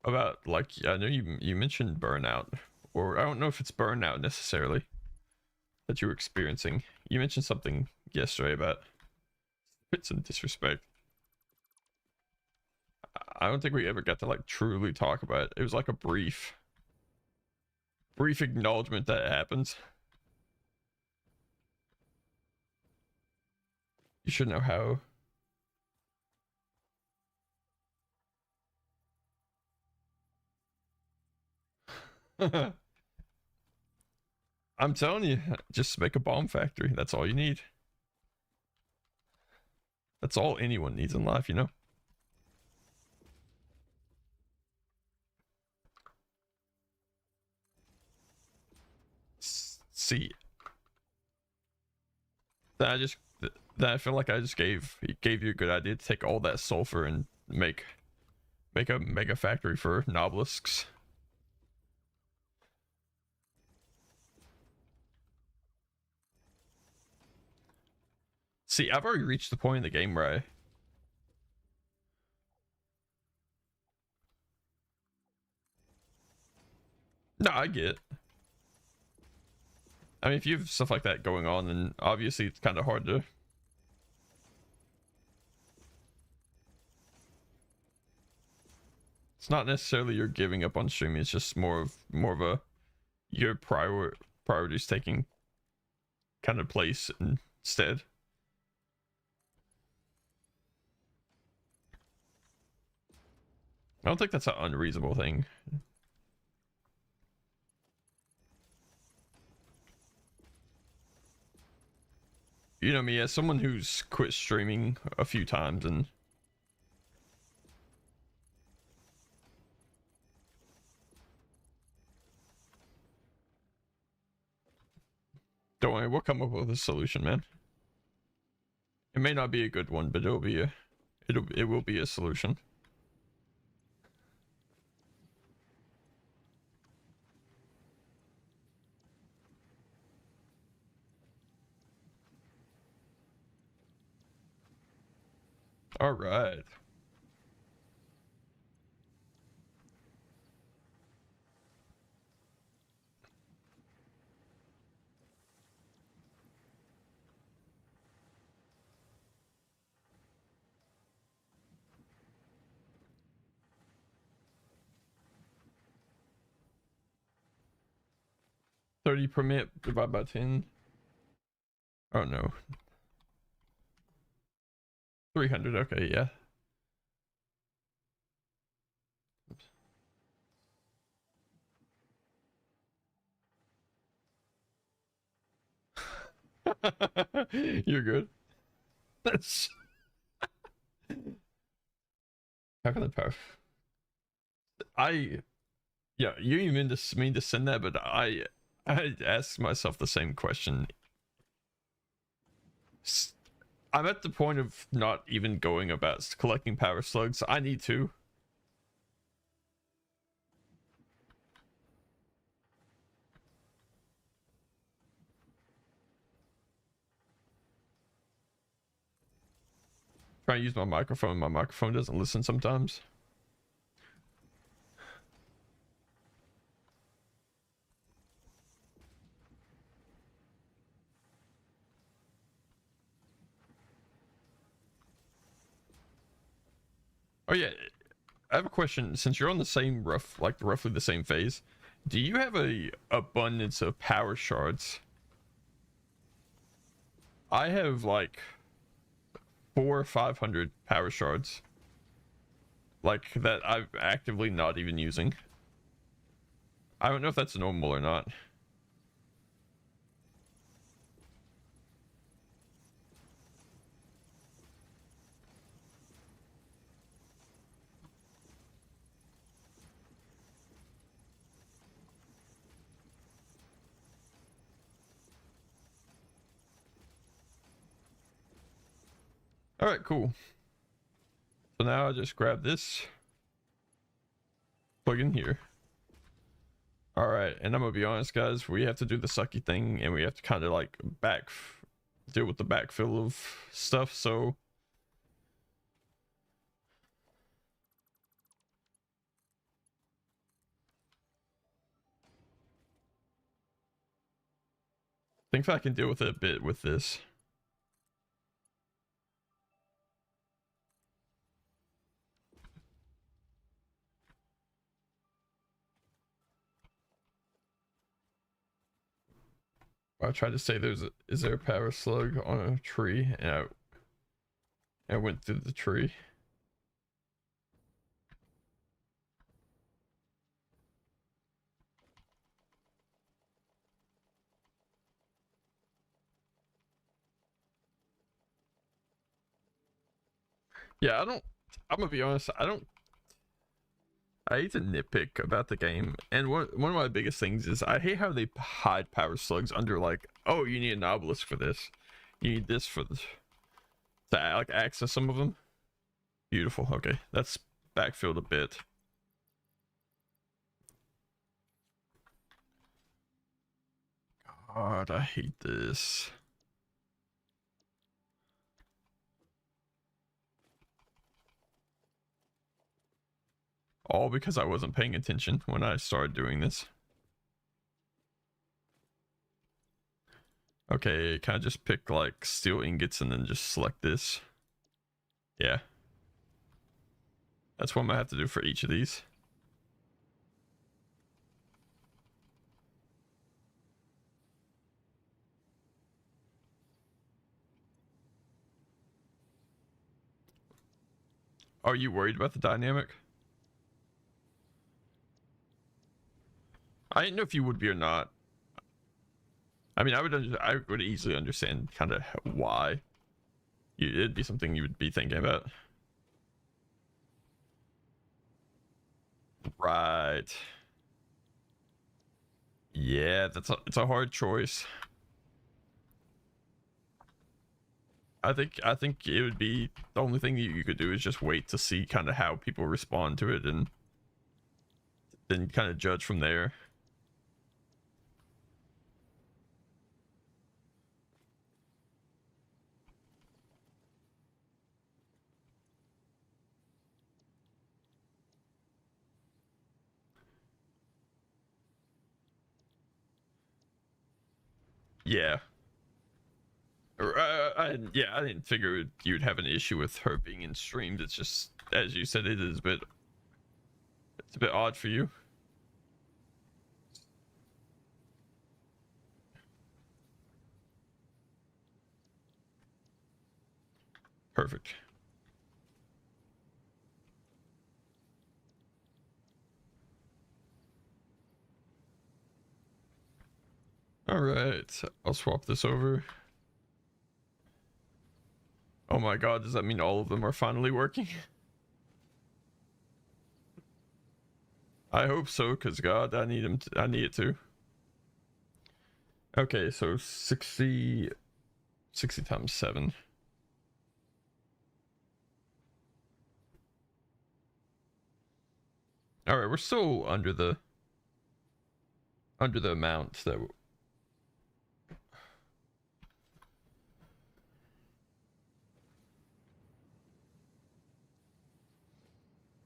about, like, I know you mentioned burnout, or I don't know if it's burnout necessarily that you were experiencing. You mentioned something yesterday about it's some disrespect. I don't think we ever got to like truly talk about it. It was like a brief acknowledgement that it happens. You should know how. I'm telling you, just make a bomb factory. That's all you need. That's all anyone needs in life, you know? See, that I just that I feel like I just gave you a good idea to take all that sulfur and make a mega factory for nobelisks. See, I've already reached the point in the game where I no, I get it. I mean, if you have stuff like that going on, then obviously it's kind of hard to. It's not necessarily you're giving up on streaming. It's just more of a your priorities taking kind of place instead. I don't think that's an unreasonable thing. You know me, as someone who's quit streaming a few times and don't worry, we'll come up with a solution, man. It may not be a good one, but it will be a solution. All right. $30 per minute divided by 10. Oh no. 300, okay, yeah. You're good. That's how can the power? Yeah, you even just mean to send that, but I ask myself the same question. I'm at the point of not even going about collecting power slugs. I need to. Try to use my microphone. My microphone doesn't listen sometimes. Oh yeah, I have a question. Since you're on the same roughly the same phase, do you have a abundance of power shards? I have like 400 or 500 power shards, like that I'm actively not even using. I don't know if that's normal or not. All right, cool. So now I just grab this, plug in here. All right, and I'm gonna be honest, guys. We have to do the sucky thing, and we have to kind of like deal with the backfill of stuff. So I think if I can deal with it a bit with this. I tried to say is there a power slug on a tree, and I went through the tree. Yeah, I'm gonna be honest, I hate to nitpick about the game, and one of my biggest things is I hate how they hide power slugs under like, oh, you need an obelisk for this, you need this for this, to like access some of them. Beautiful. Okay, that's backfilled a bit. God, I hate this. All because I wasn't paying attention when I started doing this. Okay, can I just pick like steel ingots and then just select this? Yeah. That's what I'm gonna have to do for each of these. Are you worried about the dynamic? I didn't know if you would be or not. I mean, I would easily understand kind of why. It'd be something you would be thinking about. Right. Yeah, it's a hard choice. I think it would be the only thing you could do is just wait to see kind of how people respond to it and then kind of judge from there. Yeah. Yeah, I didn't figure you'd have an issue with her being in streams. It's just, as you said, it's a bit odd for you. Perfect. All right, I'll swap this over. Oh my god, does that mean all of them are finally working? I hope so, because god, I need I need it to. Okay, so 60 times 7. All right, we're still under the amount that.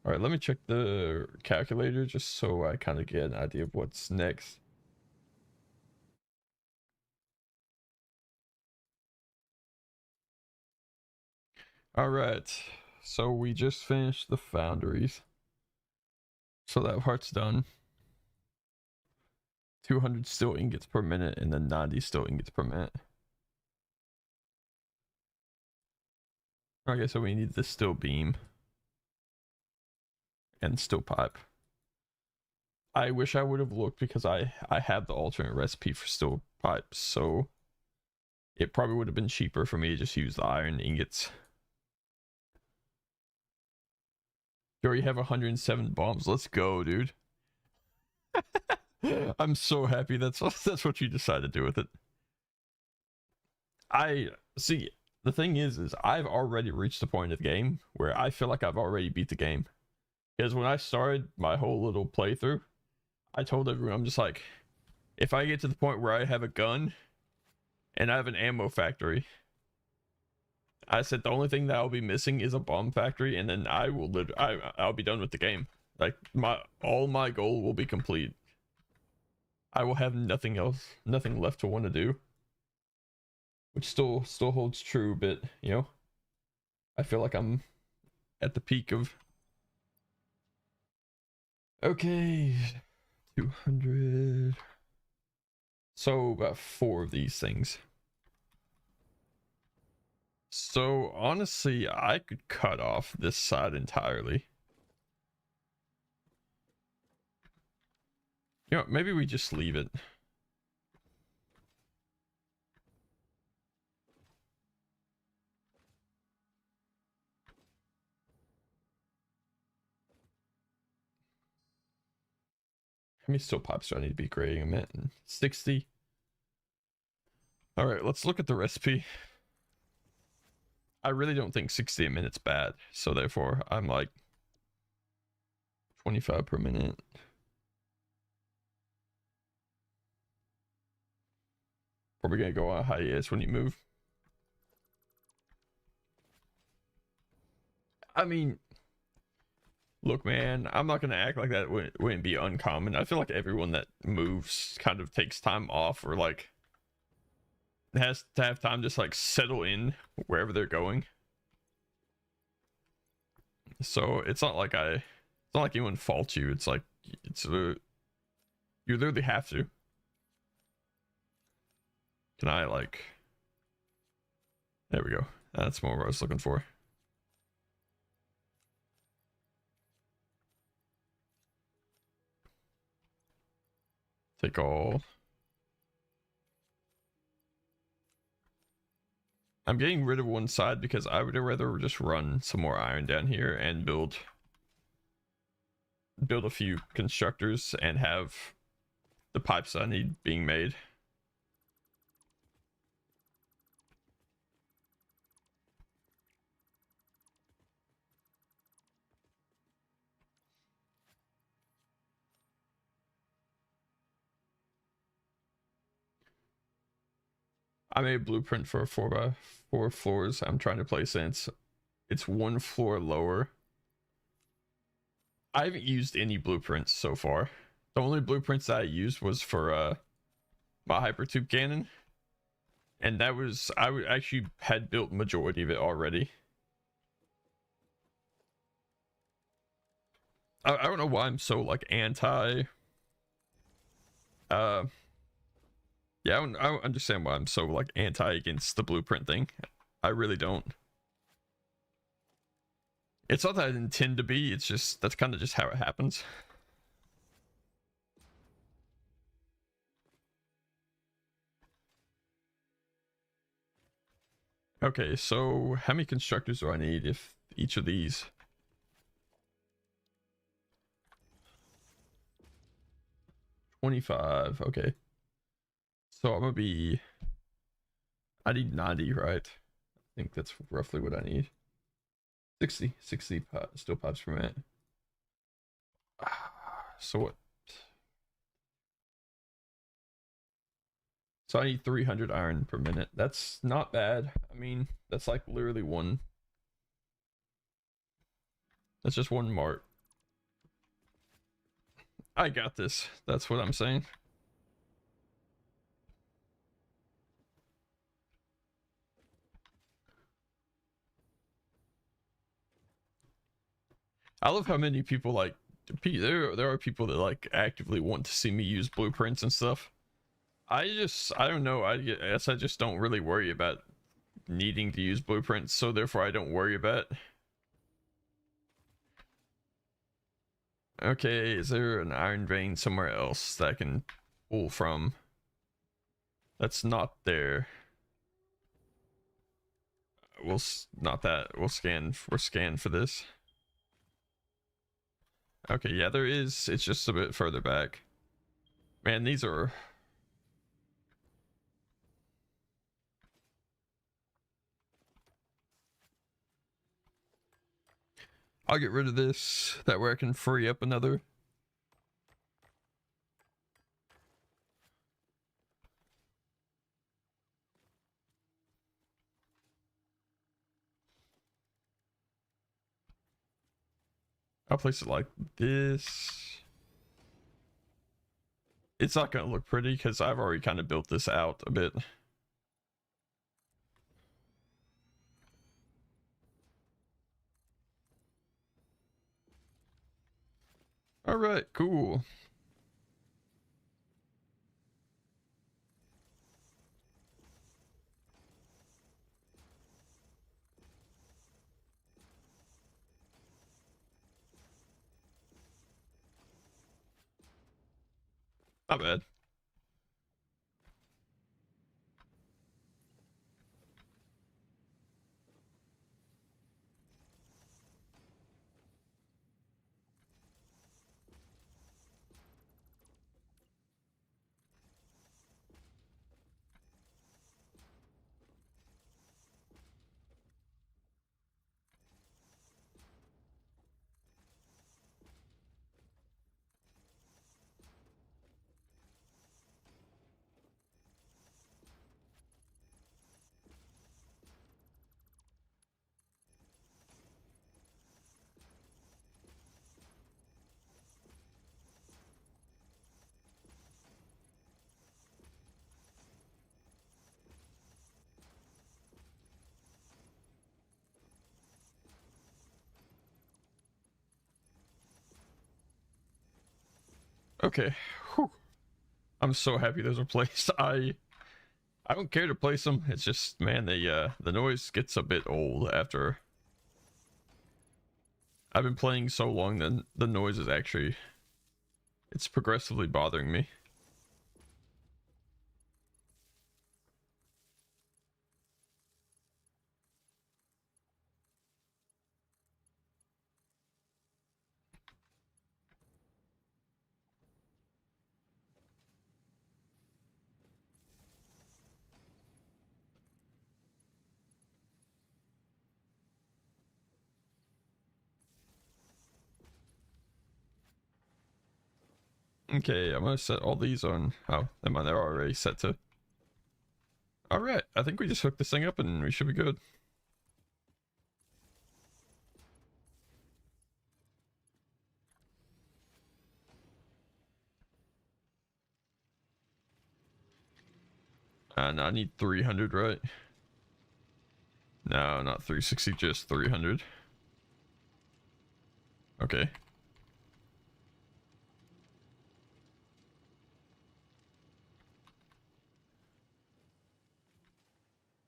All right, let me check the calculator just so I kind of get an idea of what's next. All right, so we just finished the foundries. So that part's done. 200 steel ingots per minute and then 90 steel ingots per minute. Okay, so we need the steel beam and steel pipe. I wish I would have looked because I have the alternate recipe for steel pipes, so it probably would have been cheaper for me to just use the iron ingots. You already have 107 bombs. Let's go, dude. I'm so happy that's what you decided to do with it. I see. The thing is I've already reached the point of the game where I feel like I've already beat the game. Because when I started my whole little playthrough, I told everyone, I'm just like, if I get to the point where I have a gun and I have an ammo factory, I said the only thing that I'll be missing is a bomb factory, and then I will I'll be done with the game. Like all my goal will be complete. I will have nothing else, nothing left to want to do. Which still holds true, but you know, I feel like I'm at the peak of. Okay, 200. So about 4 of these things. So honestly, I could cut off this side entirely. You know, maybe we just leave it. How many steel pipes do I need to be grading a minute? 60. All right, let's look at the recipe. I really don't think 60 a minute's bad, so therefore I'm like 25 per minute. Probably gonna go on hiatus when you move. I mean, look, man, I'm not gonna act like that wouldn't be uncommon. I feel like everyone that moves kind of takes time off, or like has to have time to just like settle in wherever they're going. So it's not like anyone faults you. It's like you literally have to. Can I like? There we go. That's more what I was looking for. Take all. I'm getting rid of one side because I would rather just run some more iron down here and build a few constructors and have the pipes I need being made. I made a blueprint for a 4x4 floors I'm trying to place in. It's one floor lower. I haven't used any blueprints so far. The only blueprints that I used was for my hypertube cannon, and that was I actually had built majority of it already. I don't know why I'm so like anti. Yeah, I don't understand why I'm so like anti against the blueprint thing. I really don't. It's not that I intend to be. It's just that's kind of just how it happens. Okay, so how many constructors do I need if each of these? 25. Okay. So I'm gonna be. I need 90, right? I think that's roughly what I need. 60 steel pipes per minute. So what? So I need 300 iron per minute. That's not bad. I mean, that's like literally one. That's just one mart. I got this. That's what I'm saying. I love how many people like there are people that like actively want to see me use blueprints and stuff. I don't know. I guess I just don't really worry about needing to use blueprints, so therefore I don't worry about it. Okay, is there an iron vein somewhere else that I can pull from? That's not there. We'll not that. We'll scan. We're scanned for this. Okay, yeah, there is. It's just a bit further back. Man, these are. I'll get rid of this. That way I can free up another. I'll place it like this. It's not going to look pretty because I've already kind of built this out a bit. All right, cool. Not bad. Okay. Whew. I'm so happy those are placed. I don't care to place them. It's just, man, the noise gets a bit old after. I've been playing so long that the noise is actually, it's progressively bothering me. Okay, I'm gonna set all these on. Oh, never mind, they're already set to. Alright, I think we just hook this thing up and we should be good. And I need 300, right? No, not 360, just 300. Okay.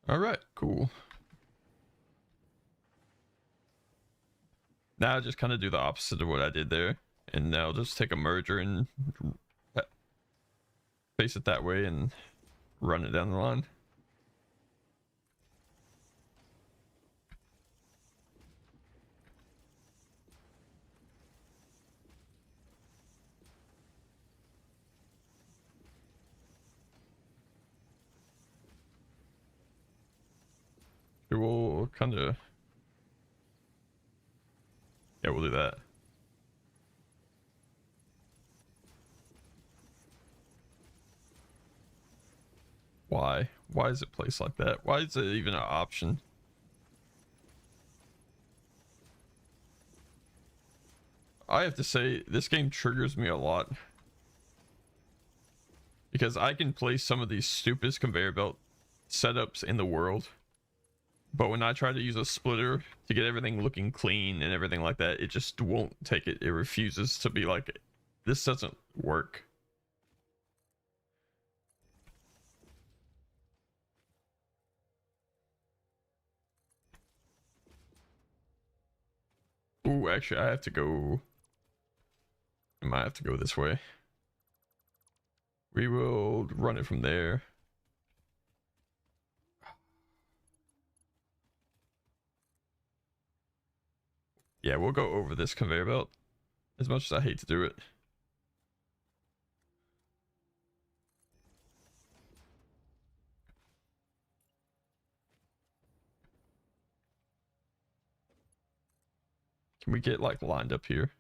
Alright, cool. Now I just kind of do the opposite of what I did there. And now just take a merger and face it that way and run it down the line. We'll kind of, yeah, we'll do that. Why? Why is it placed like that? Why is it even an option? I have to say, this game triggers me a lot. Because I can place some of these stupidest conveyor belt setups in the world. But when I try to use a splitter to get everything looking clean and everything like that, it just won't take it. It refuses to be like, this doesn't work. Ooh, actually, I have to go. I might have to go this way. We will run it from there. Yeah, we'll go over this conveyor belt. As much as I hate to do it. Can we get like lined up here?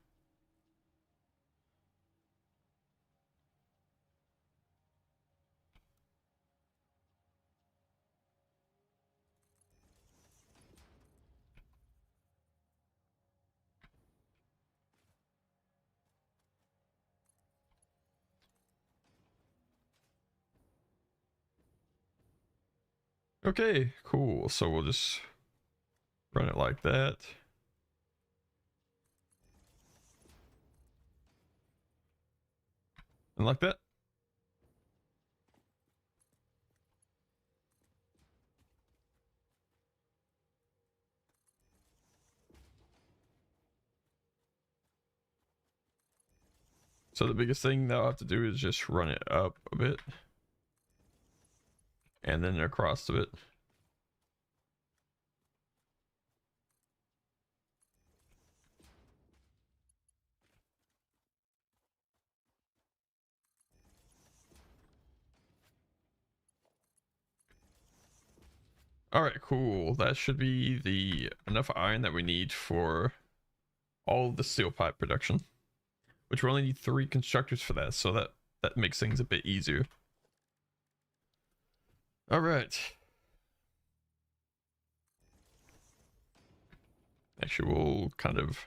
Okay, cool. So we'll just run it like that. And like that. So the biggest thing that I'll have to do is just run it up a bit. And then across a bit. Alright, cool. That should be the enough iron that we need for all of the steel pipe production. Which we only need 3 constructors for that, so that makes things a bit easier. Alright. Actually, we'll kind of...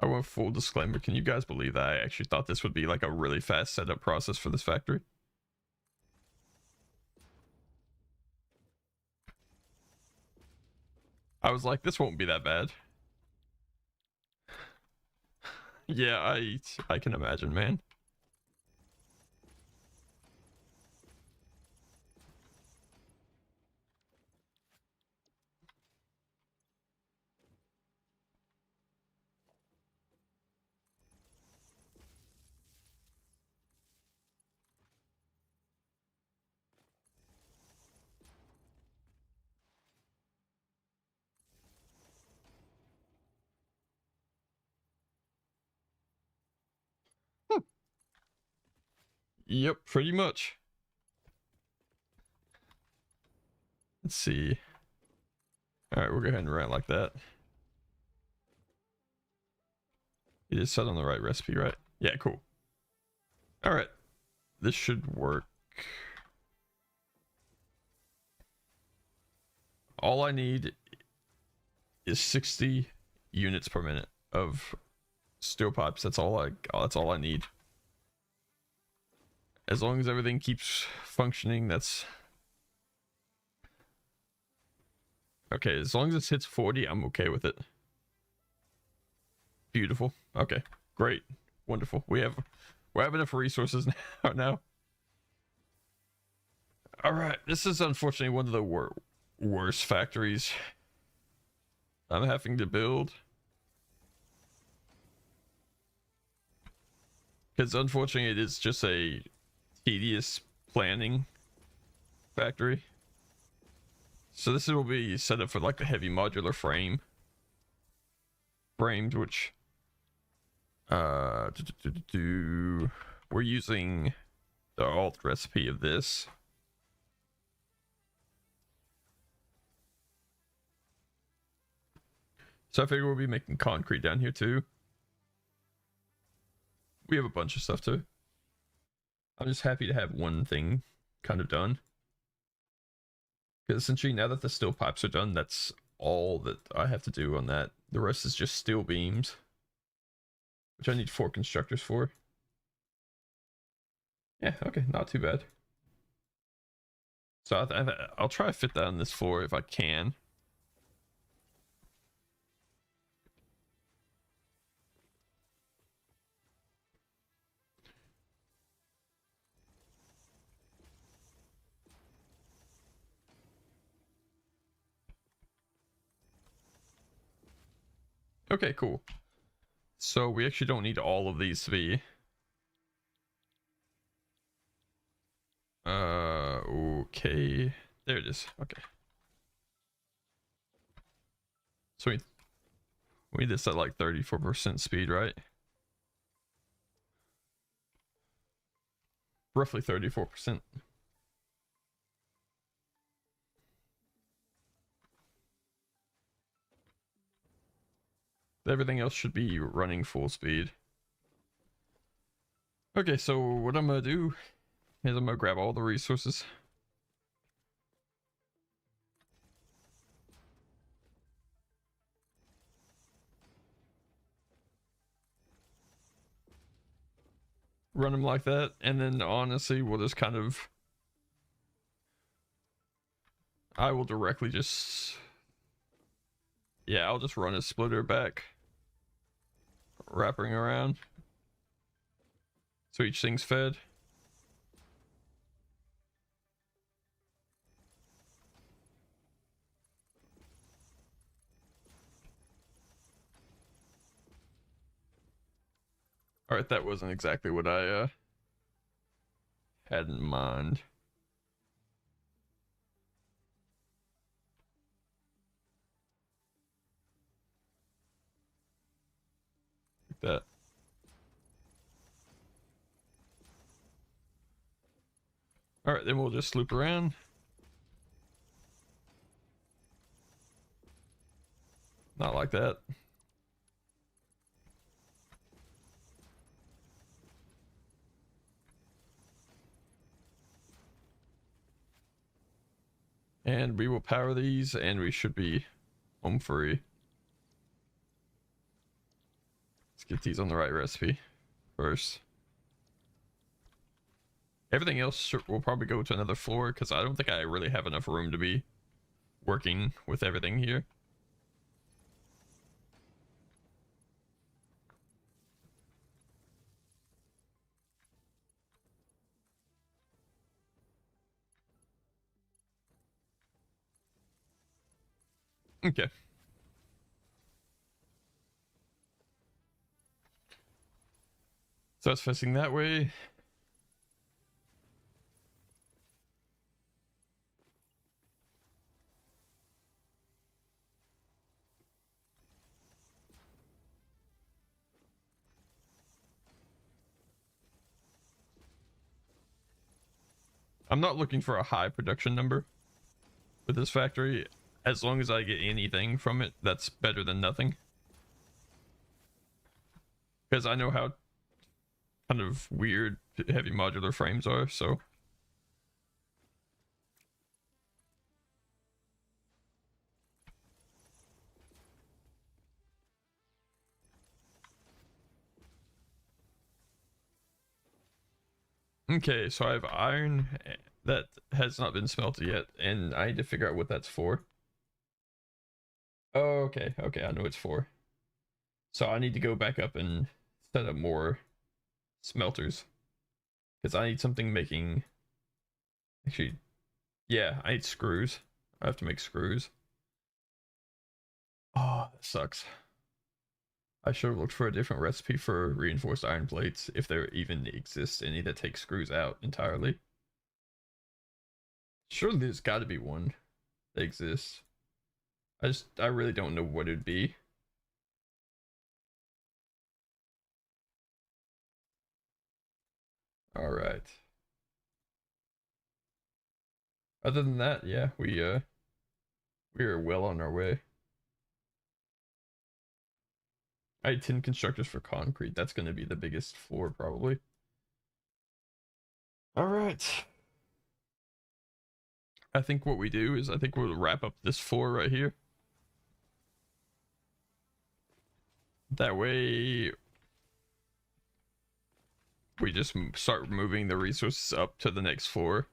I want full disclaimer. Can you guys believe that I actually thought this would be like a really fast setup process for this factory? I was like, this won't be that bad. Yeah, I can imagine, man. Yep, pretty much. Let's see. All right, we'll go ahead and run like that. It is set on the right recipe, right? Yeah, cool. All right, this should work. All I need is 60 units per minute of steel pipes. That's all I need. As long as everything keeps functioning, that's okay. As long as it hits 40, I'm okay with it. Beautiful. Okay, great, wonderful. We have enough resources now. All right, this is unfortunately one of the worst factories I'm having to build, because unfortunately it is just a tedious planning factory. So this will be set up for like the heavy modular frames, which we're using the alt recipe of this. So I figure we'll be making concrete down here too. We have a bunch of stuff too. I'm just happy to have one thing kind of done, because essentially now that the steel pipes are done, that's all that I have to do on that. The rest is just steel beams, which I need 4 constructors for. Yeah, okay, not too bad. So I'll try to fit that on this floor if I can. Okay, cool. So we actually don't need all of these to be. Okay. There it is. Okay. So we need this at like 34% speed, right? Roughly 34%. Everything else should be running full speed. Okay, so what I'm gonna do is I'm gonna grab all the resources. Run them like that, and then honestly we'll just kind of, I will directly just, yeah, I'll just run a splitter back, wrapping around, so each thing's fed. All right, that wasn't exactly what I had in mind. Like that. All right, then we'll just loop around. Not like that. And we will power these, and we should be home free. Let's get these on the right recipe first. Everything else will probably go to another floor because I don't think I really have enough room to be working with everything here. Okay. So it's facing that way. I'm not looking for a high production number with this factory. As long as I get anything from it, that's better than nothing. Because I know how kind of weird heavy modular frames are, so. Okay, so I have iron that has not been smelted yet, and I need to figure out what that's for. Oh, okay, I know it's for. So I need to go back up and set up more smelters. Because I need something making... Actually, yeah, I need screws. I have to make screws. Oh, that sucks. I should have looked for a different recipe for reinforced iron plates, if there even exists any that take screws out entirely. Surely there's got to be one that exists. I really don't know what it'd be. All right. Other than that, yeah, we are well on our way. I had 10 constructors for concrete. That's going to be the biggest floor probably. All right. I think what we do is I think we'll wrap up this floor right here. That way we just start moving the resources up to the next floor.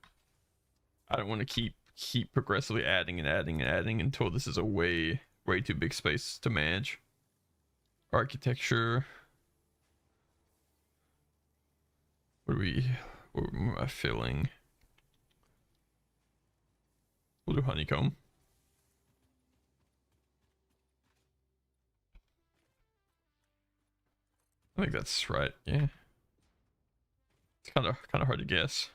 I don't want to keep progressively adding and adding and adding until this is a way too big space to manage. Architecture. What am I filling? We'll do honeycomb. I think that's right, yeah. It's kind of hard to guess.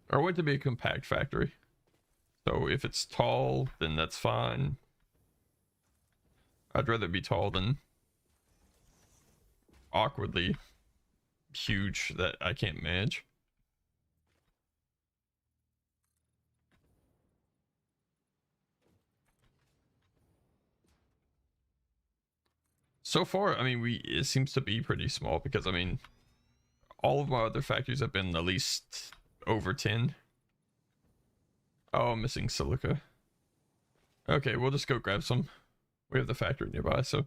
I want it to be a compact factory. So if it's tall, then that's fine. I'd rather be tall than awkwardly huge that I can't manage. So far, I mean, it seems to be pretty small because, I mean, all of my other factories have been at least over 10. Oh, I'm missing silica. Okay, we'll just go grab some. We have the factory nearby, so.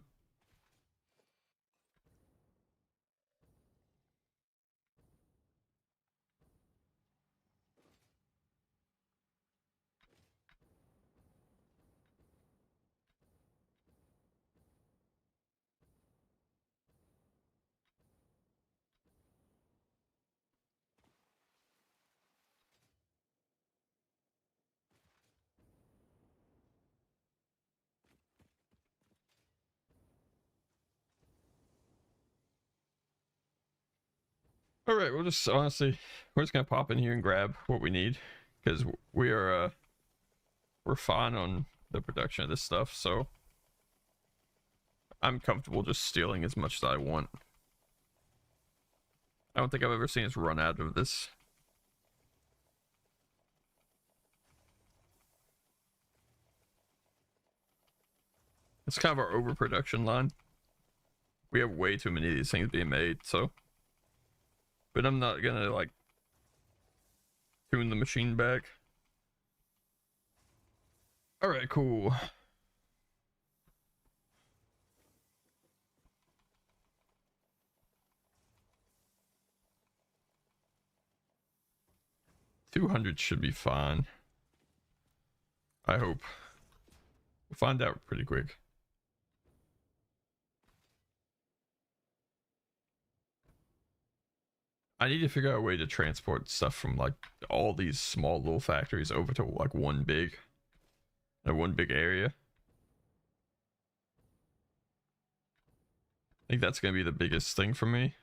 All right, we're just gonna pop in here and grab what we need because we're fine on the production of this stuff, so I'm comfortable just stealing as much as I want. I don't think I've ever seen us run out of this. It's kind of our overproduction line. We have way too many of these things being made, so. But I'm not gonna, like, tune the machine back. All right, cool. $200 should be fine. I hope. We'll find out pretty quick. I need to figure out a way to transport stuff from like all these small little factories over to like one big area. I think that's gonna be the biggest thing for me.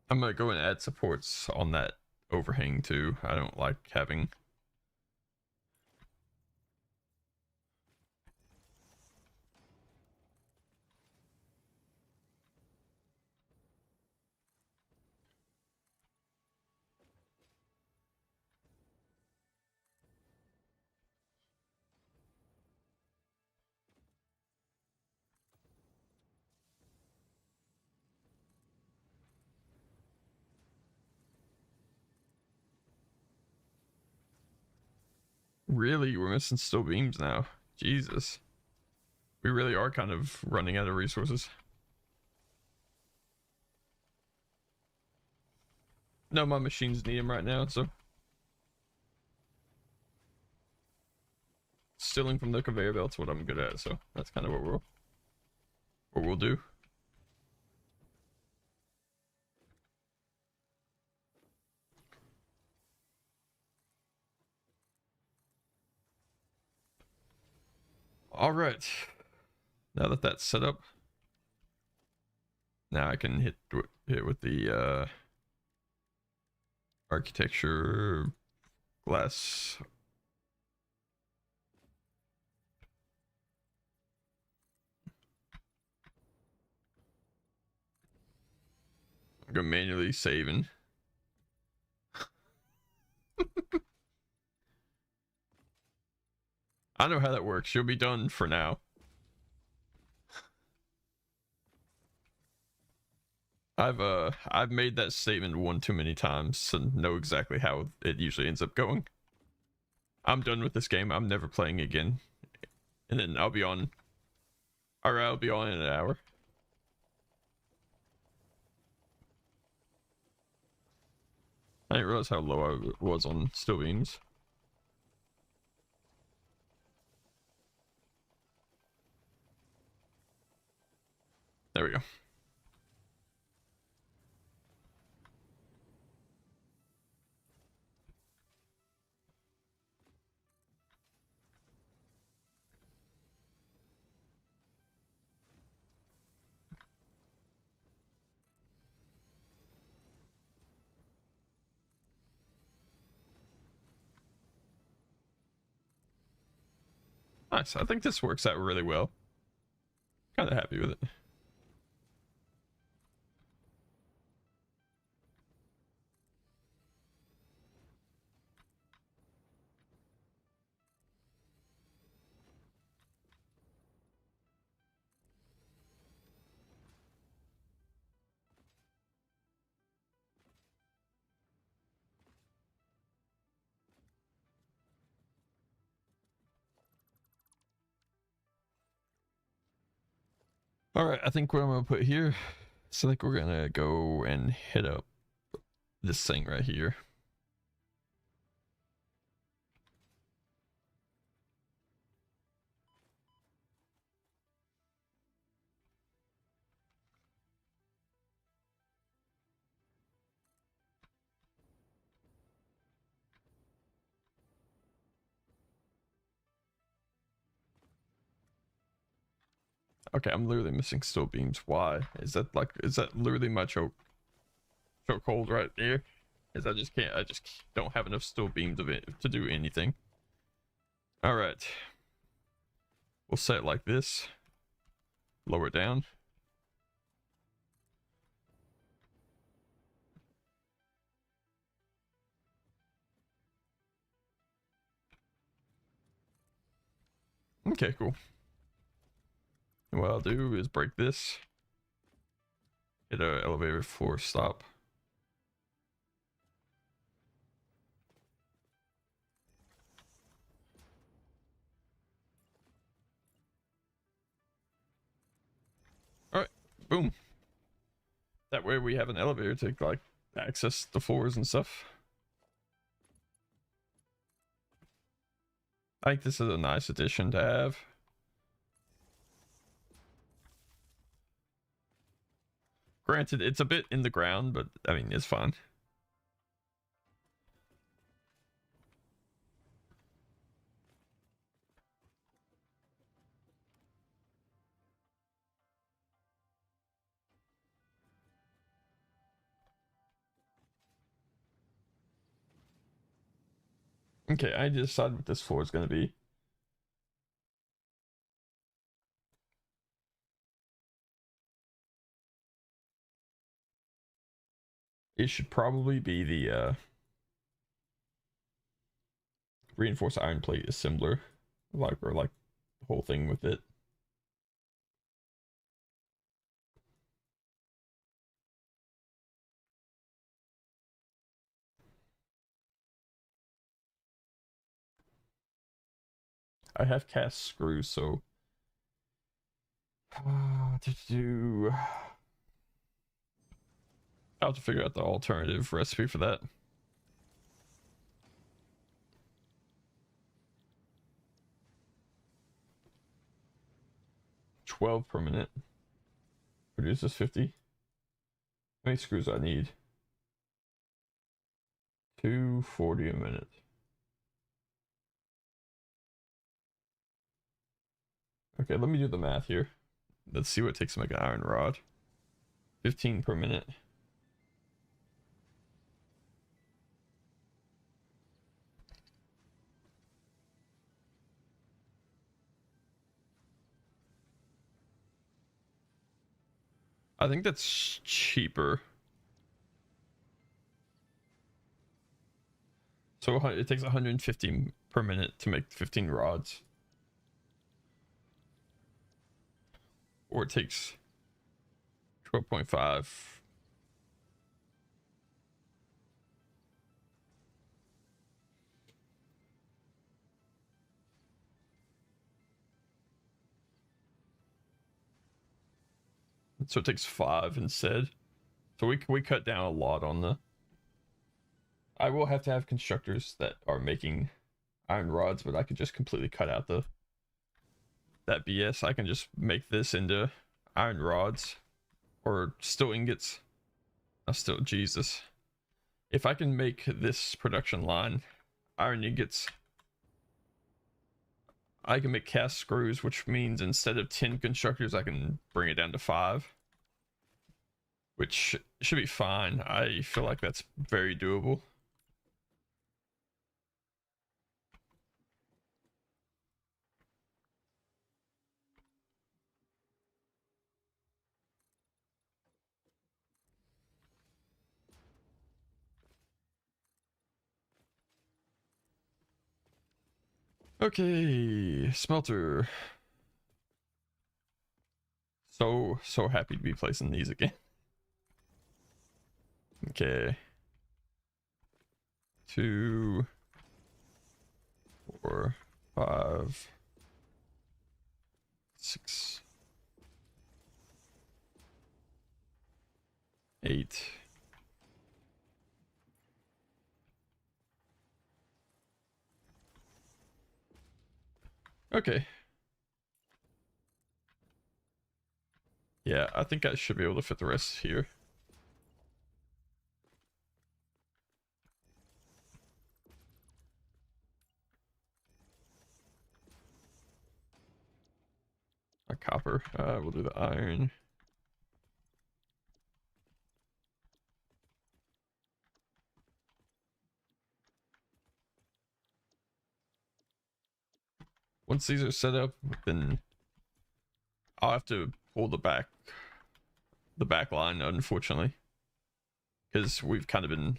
I'm gonna go and add supports on that overhang too. I don't like having really, we're missing steel beams now. Jesus. We really are kind of running out of resources. No, my machines need them right now, so stealing from the conveyor belt's what I'm good at, so that's kind of what we'll do. All right. Now that that's set up, now I can hit with the architecture glass. I'm gonna manually saving. I know how that works. She'll be done for now. I've made that statement one too many times and know exactly how it usually ends up going. I'm done with this game. I'm never playing again. And then I'll be on. Alright, I'll be on in an hour. I didn't realize how low I was on steel beams. There we go. Nice. I think this works out really well. Kind of happy with it. All right, I think what I'm gonna put here is I think we're gonna go and hit up this thing right here. Okay, I'm literally missing steel beams. Why? Is that literally my choke hold right there? Is I just don't have enough steel beams of it to do anything. All right. We'll set it like this. Lower it down. Okay, cool. And what I'll do is break this. hit a elevator floor stop. All right, boom. That way we have an elevator to like access the floors and stuff. I think this is a nice addition to have. Granted, it's a bit in the ground, but I mean, it's fine. Okay, I need to decide what this floor is going to be. It should probably be the reinforced iron plate assembler, or like the whole thing with it. I have cast screws, so I'll have to figure out the alternative recipe for that. $12 per minute. Produces 50. How many screws do I need? 240 a minute. Okay, let me do the math here. Let's see what it takes to make an iron rod. 15 per minute. I think that's cheaper. So it takes 150 per minute to make 15 rods. Or it takes 12.5. So it takes 5 instead. So we cut down a lot on the... I will have to have constructors that are making iron rods, but I could just completely cut out that BS. I can just make this into iron rods or steel ingots. Jesus. If I can make this production line iron ingots, I can make cast screws, which means instead of 10 constructors, I can bring it down to 5. Which should be fine. I feel like that's very doable. Okay, smelter. So happy to be placing these again. Okay. 2, 4, 5, 6, 8. Okay. Yeah, I think I should be able to fit the rest here. A copper. We'll do the iron. Once these are set up, then I'll have to pull the back line, unfortunately, because we've kind of been,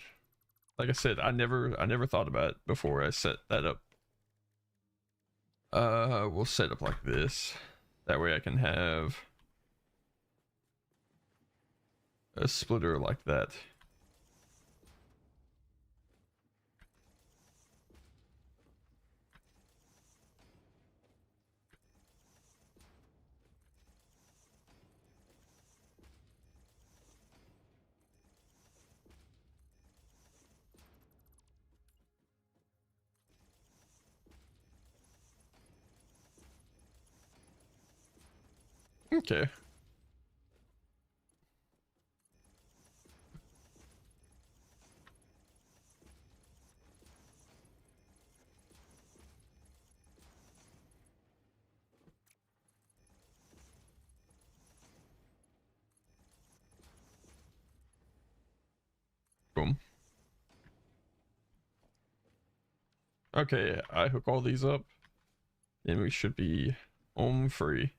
like I said, I never thought about it before I set that up. We'll set up like this. That way I can have a splitter like that. Okay. Boom. Okay, I hook all these up, and we should be home free.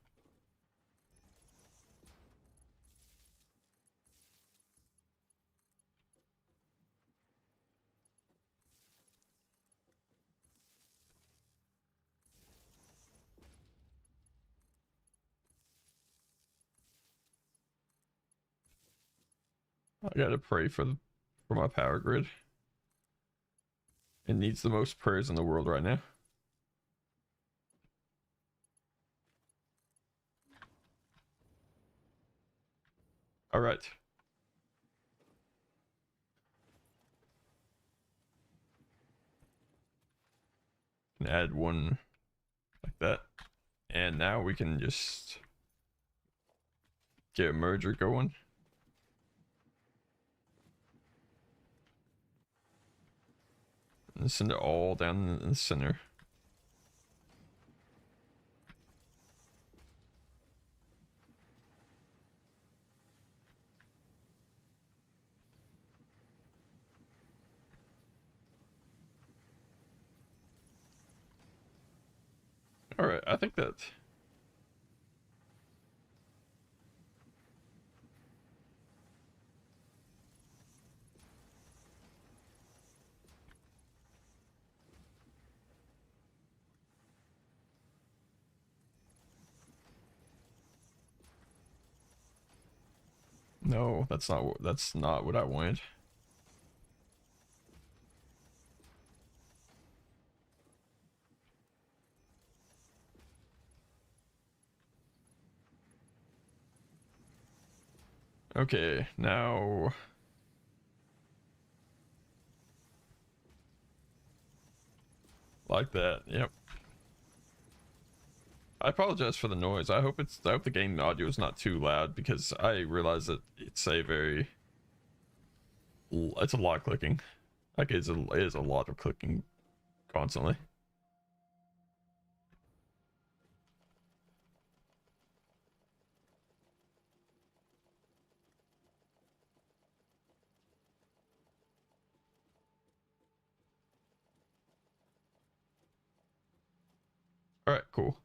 I gotta pray for my power grid. It needs the most prayers in the world right now. All right. Can add one like that, and now we can just get a merger going. And send it all down in the center. All right, I think that. No, that's not what I wanted. Okay, now like that. Yep. I apologize for the noise. I hope the game audio is not too loud, because I realize that it's a lot of clicking. Like it is a lot of clicking constantly. All right, cool.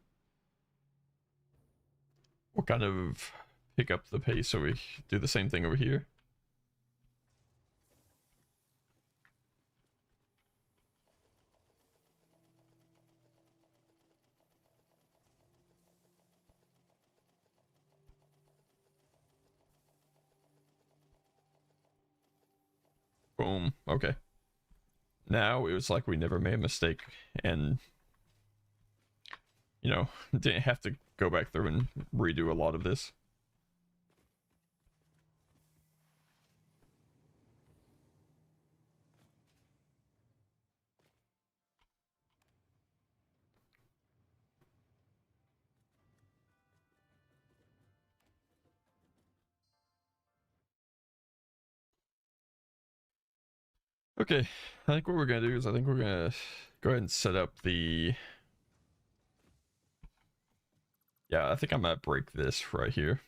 We'll kind of pick up the pace so we do the same thing over here. Boom. Okay. Now it was like we never made a mistake, and didn't have to go back through and redo a lot of this. Okay, I think what we're gonna do is I think we're gonna go ahead and set up the. Yeah, I think I'm gonna break this right here.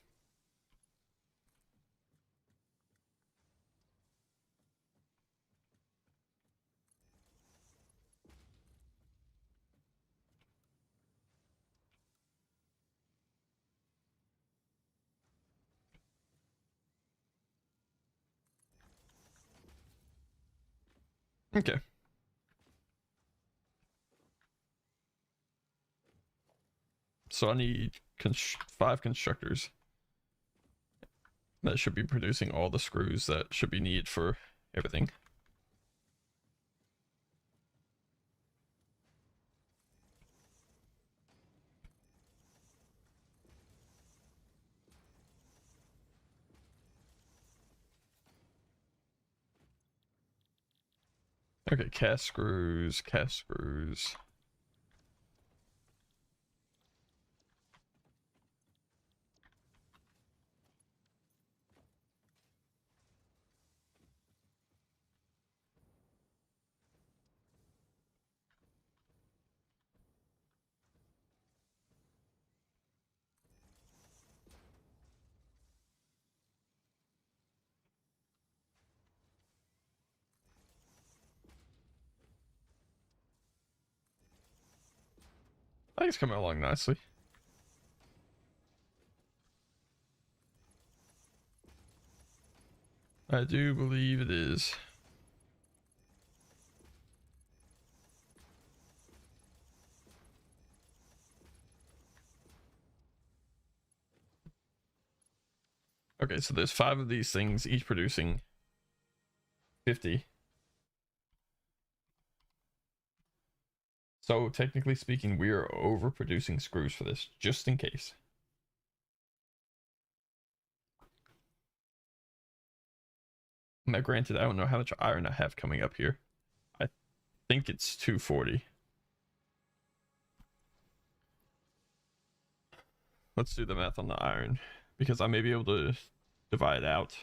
Okay. So I need 5 constructors. That should be producing all the screws that should be needed for everything. Okay, cast screws, cast screws. I think it's coming along nicely. I do believe it is. Okay, so there's 5 of these things, each producing 50. So technically speaking, we are overproducing screws for this, just in case. Now, granted, I don't know how much iron I have coming up here. I think it's 240. Let's do the math on the iron, because I may be able to divide out.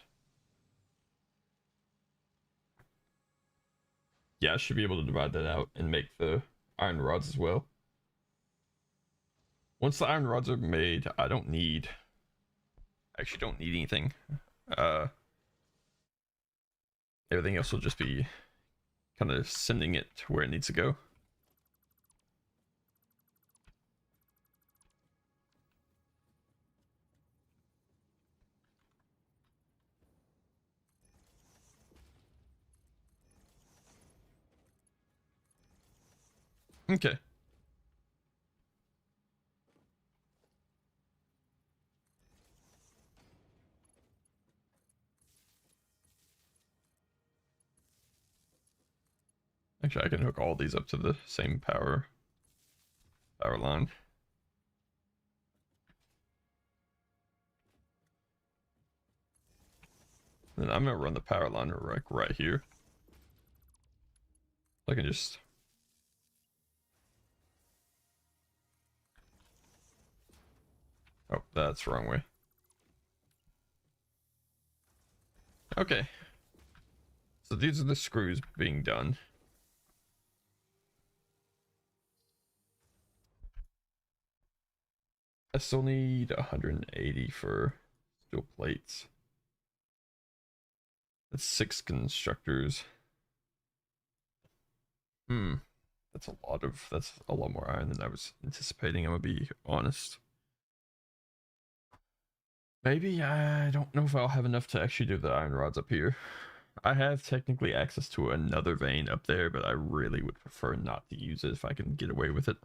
Yeah, I should be able to divide that out and make the iron rods as well. Once the iron rods are made, I don't need... actually don't need anything. Everything else will just be kind of sending it to where it needs to go. Okay. Actually, I can hook all these up to the same power line. Then I'm gonna run the power line right here. I can just... oh, that's the wrong way. Okay. So these are the screws being done. I still need 180 for steel plates. That's 6 constructors. That's a lot more iron than I was anticipating, I'm gonna be honest. Maybe I don't know if I'll have enough to actually do the iron rods up here. I have technically access to another vein up there, but I really would prefer not to use it if I can get away with it.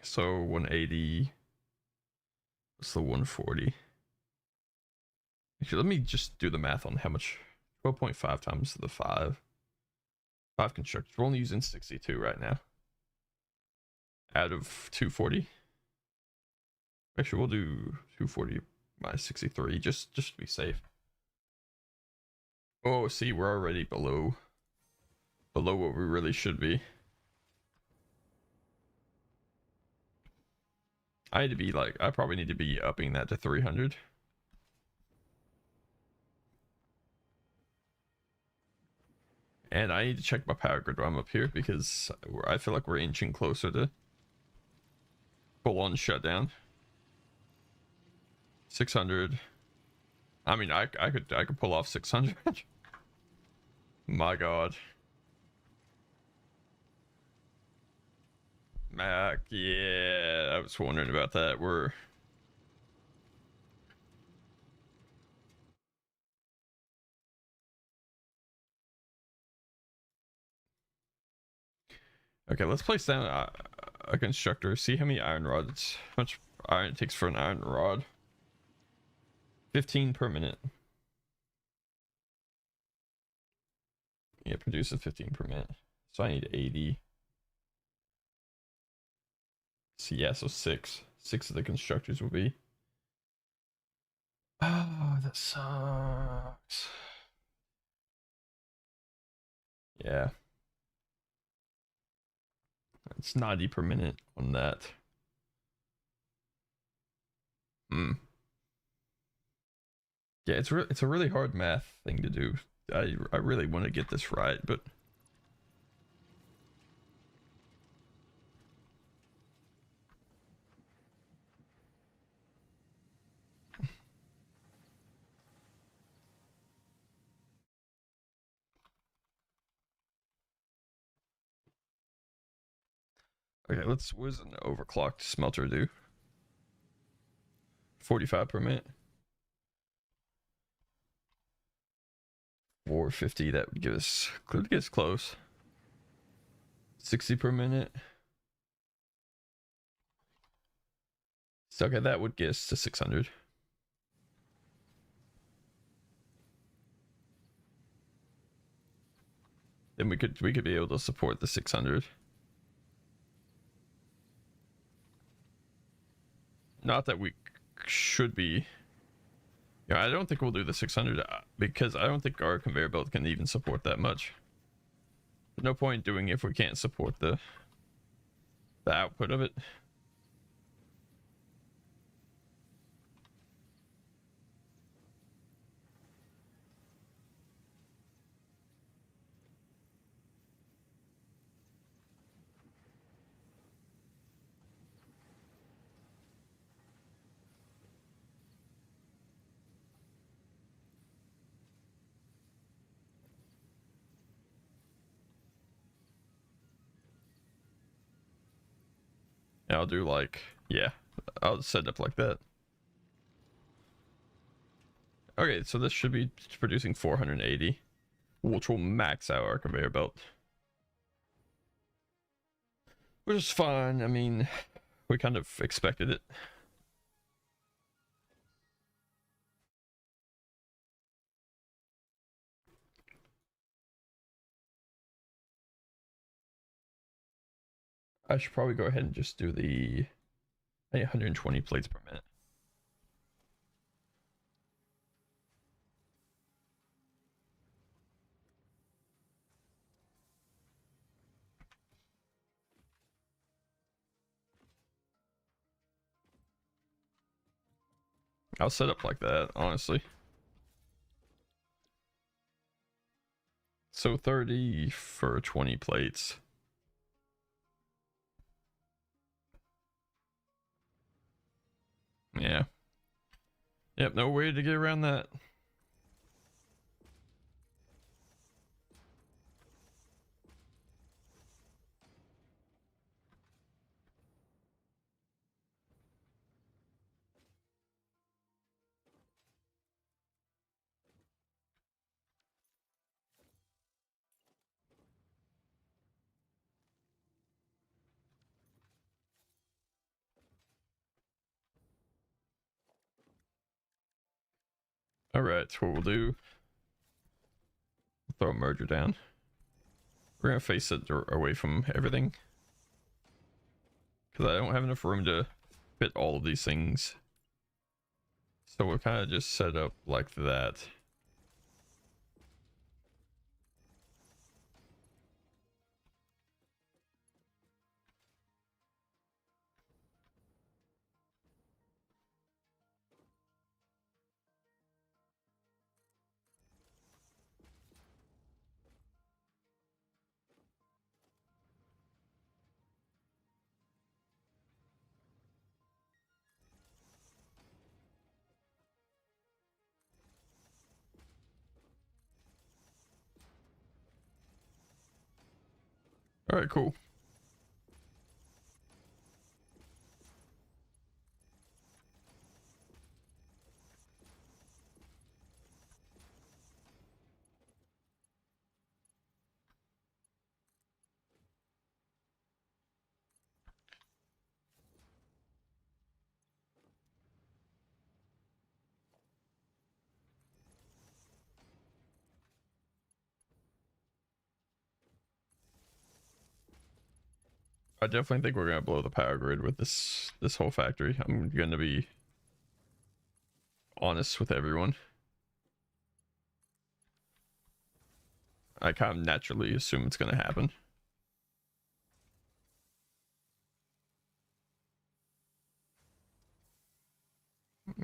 So 180. What's the 140? Actually, let me just do the math on how much. 12.5 times the 5. 5 constructors. We're only using 62 right now. Out of 240. Actually, we'll do 240 minus 63 just to be safe. Oh, see, we're already below what we really should be. I probably need to be upping that to 300. And I need to check my power grid while I'm up here, because I feel like we're inching closer to full on shutdown. 600. I mean, I could pull off 600. My God. Mac, yeah, I was wondering about that. Okay, let's place down a constructor. See how many iron rods, how much iron it takes for an iron rod. 15 per minute. Yeah, it produces 15 per minute. So I need 80. So yeah, so 6. 6 of the constructors will be. Oh, that sucks. Yeah. It's 90 per minute on that. Hmm. Yeah, it's a really hard math thing to do. I really want to get this right, but okay, what does an overclocked smelter do? 45 per minute. 450, that would get us close. 60 per minute. So okay, that would get us to 600. Then we could be able to support the 600. Not that we should be. Yeah, I don't think we'll do the 600 because I don't think our conveyor belt can even support that much. There's no point doing it if we can't support the output of it. And I'll do like, yeah, I'll set it up like that. Okay, so this should be producing 480, which will max out our conveyor belt. Which is fine. I mean, we kind of expected it. I should probably go ahead and just do the 120 plates per minute. I'll set up like that, honestly. So 30 for 20 plates. Yeah. Yep, no way to get around that. Alright, so what we'll do, throw a merger down. We're gonna face it away from everything, because I don't have enough room to fit all of these things. So we'll kind of just set up like that. Alright, cool. I definitely think we're gonna blow the power grid with this whole factory. I'm gonna be honest with everyone. I kind of naturally assume it's gonna happen.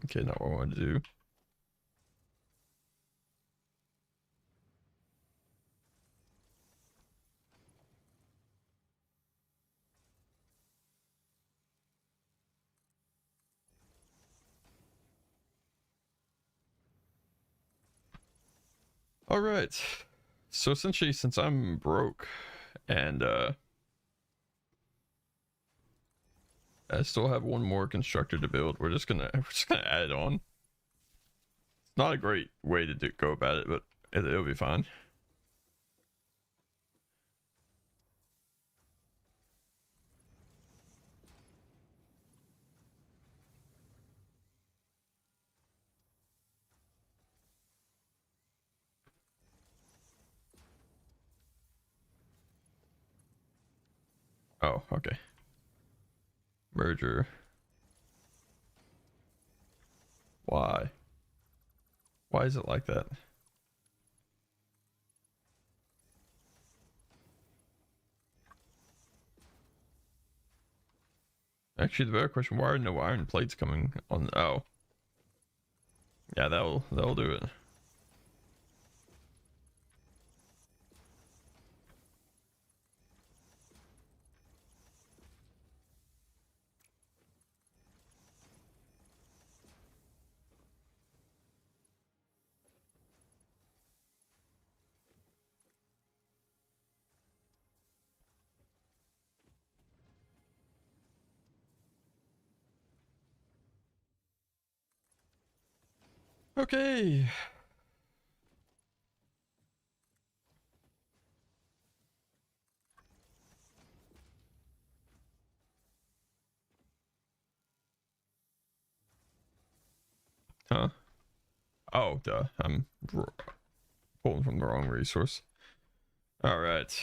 Okay, not what I want to do. All right. So essentially, since I'm broke and I still have one more constructor to build, we're just gonna add it on. It's not a great way to go about it, but it'll be fine. Oh, okay. Merger. Why? Why is it like that? Actually, the better question: why are no iron plates coming on? Oh, yeah, that'll do it. Okay. Huh? Oh, duh. I'm pulling from the wrong resource. All right.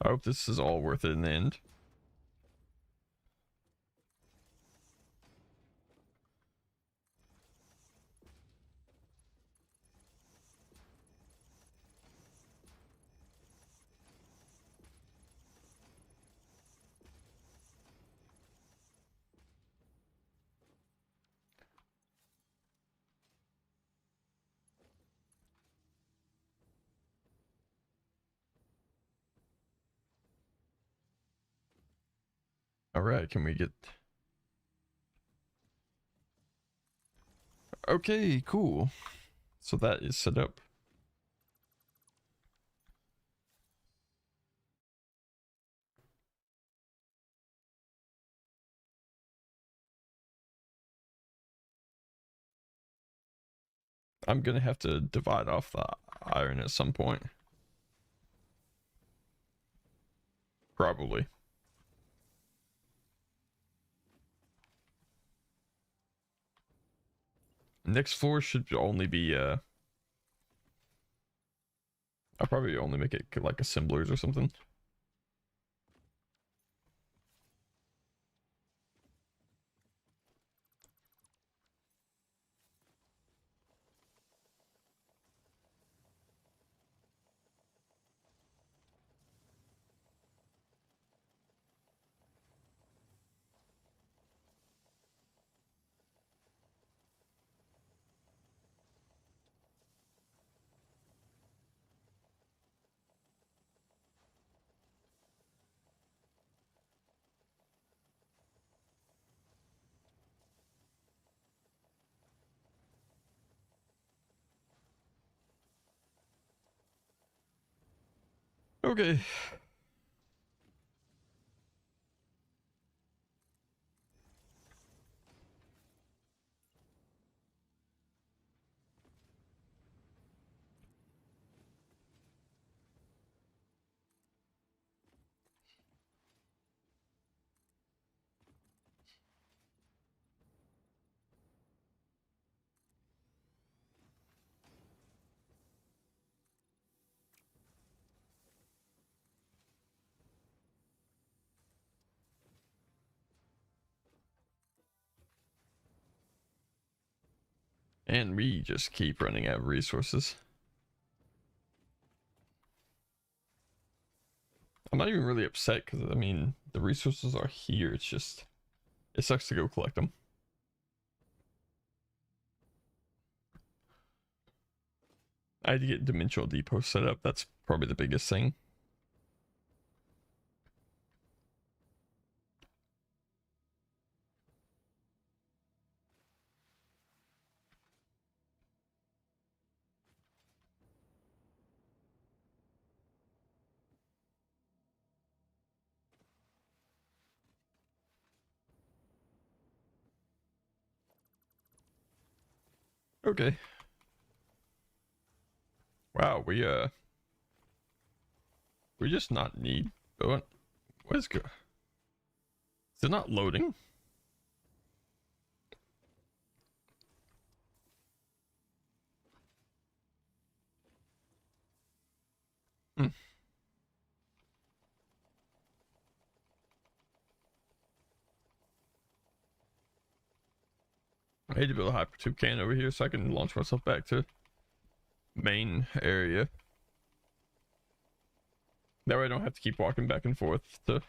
I hope this is all worth it in the end. All right, can we get... Okay, cool. So that is set up. I'm gonna have to divide off the iron at some point. Probably. Next floor should only be I'll probably only make it like assemblers or something. Okay. And we just keep running out of resources. I'm not even really upset because, I mean, the resources are here. It's just, it sucks to go collect them. I had to get Dimensional Depot set up. That's probably the biggest thing. Okay. Wow, we just not need. What is good? Is it not loading? Hmm. I need to build a hyper tube can over here so I can launch myself back to main area. That way I don't have to keep walking back and forth to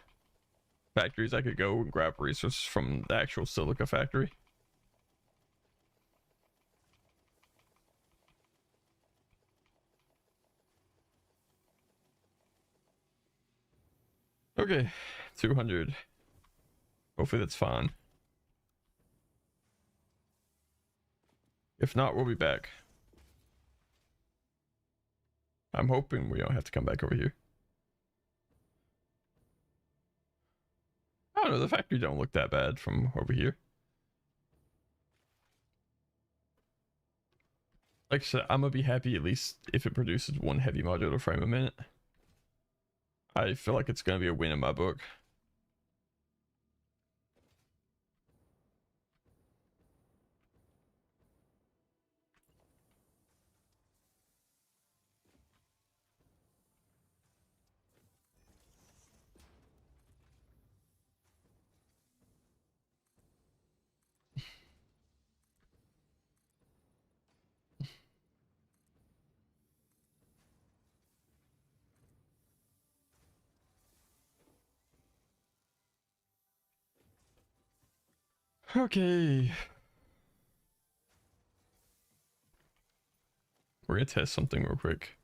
factories. I could go and grab resources from the actual silica factory. Okay, 200. Hopefully that's fine. If not, we'll be back. I'm hoping we don't have to come back over here. I don't know, the factory don't look that bad from over here. Like I said, I'm gonna be happy at least if it produces one heavy modular frame a minute. I feel like it's gonna be a win in my book. Okay. We're gonna test something real quick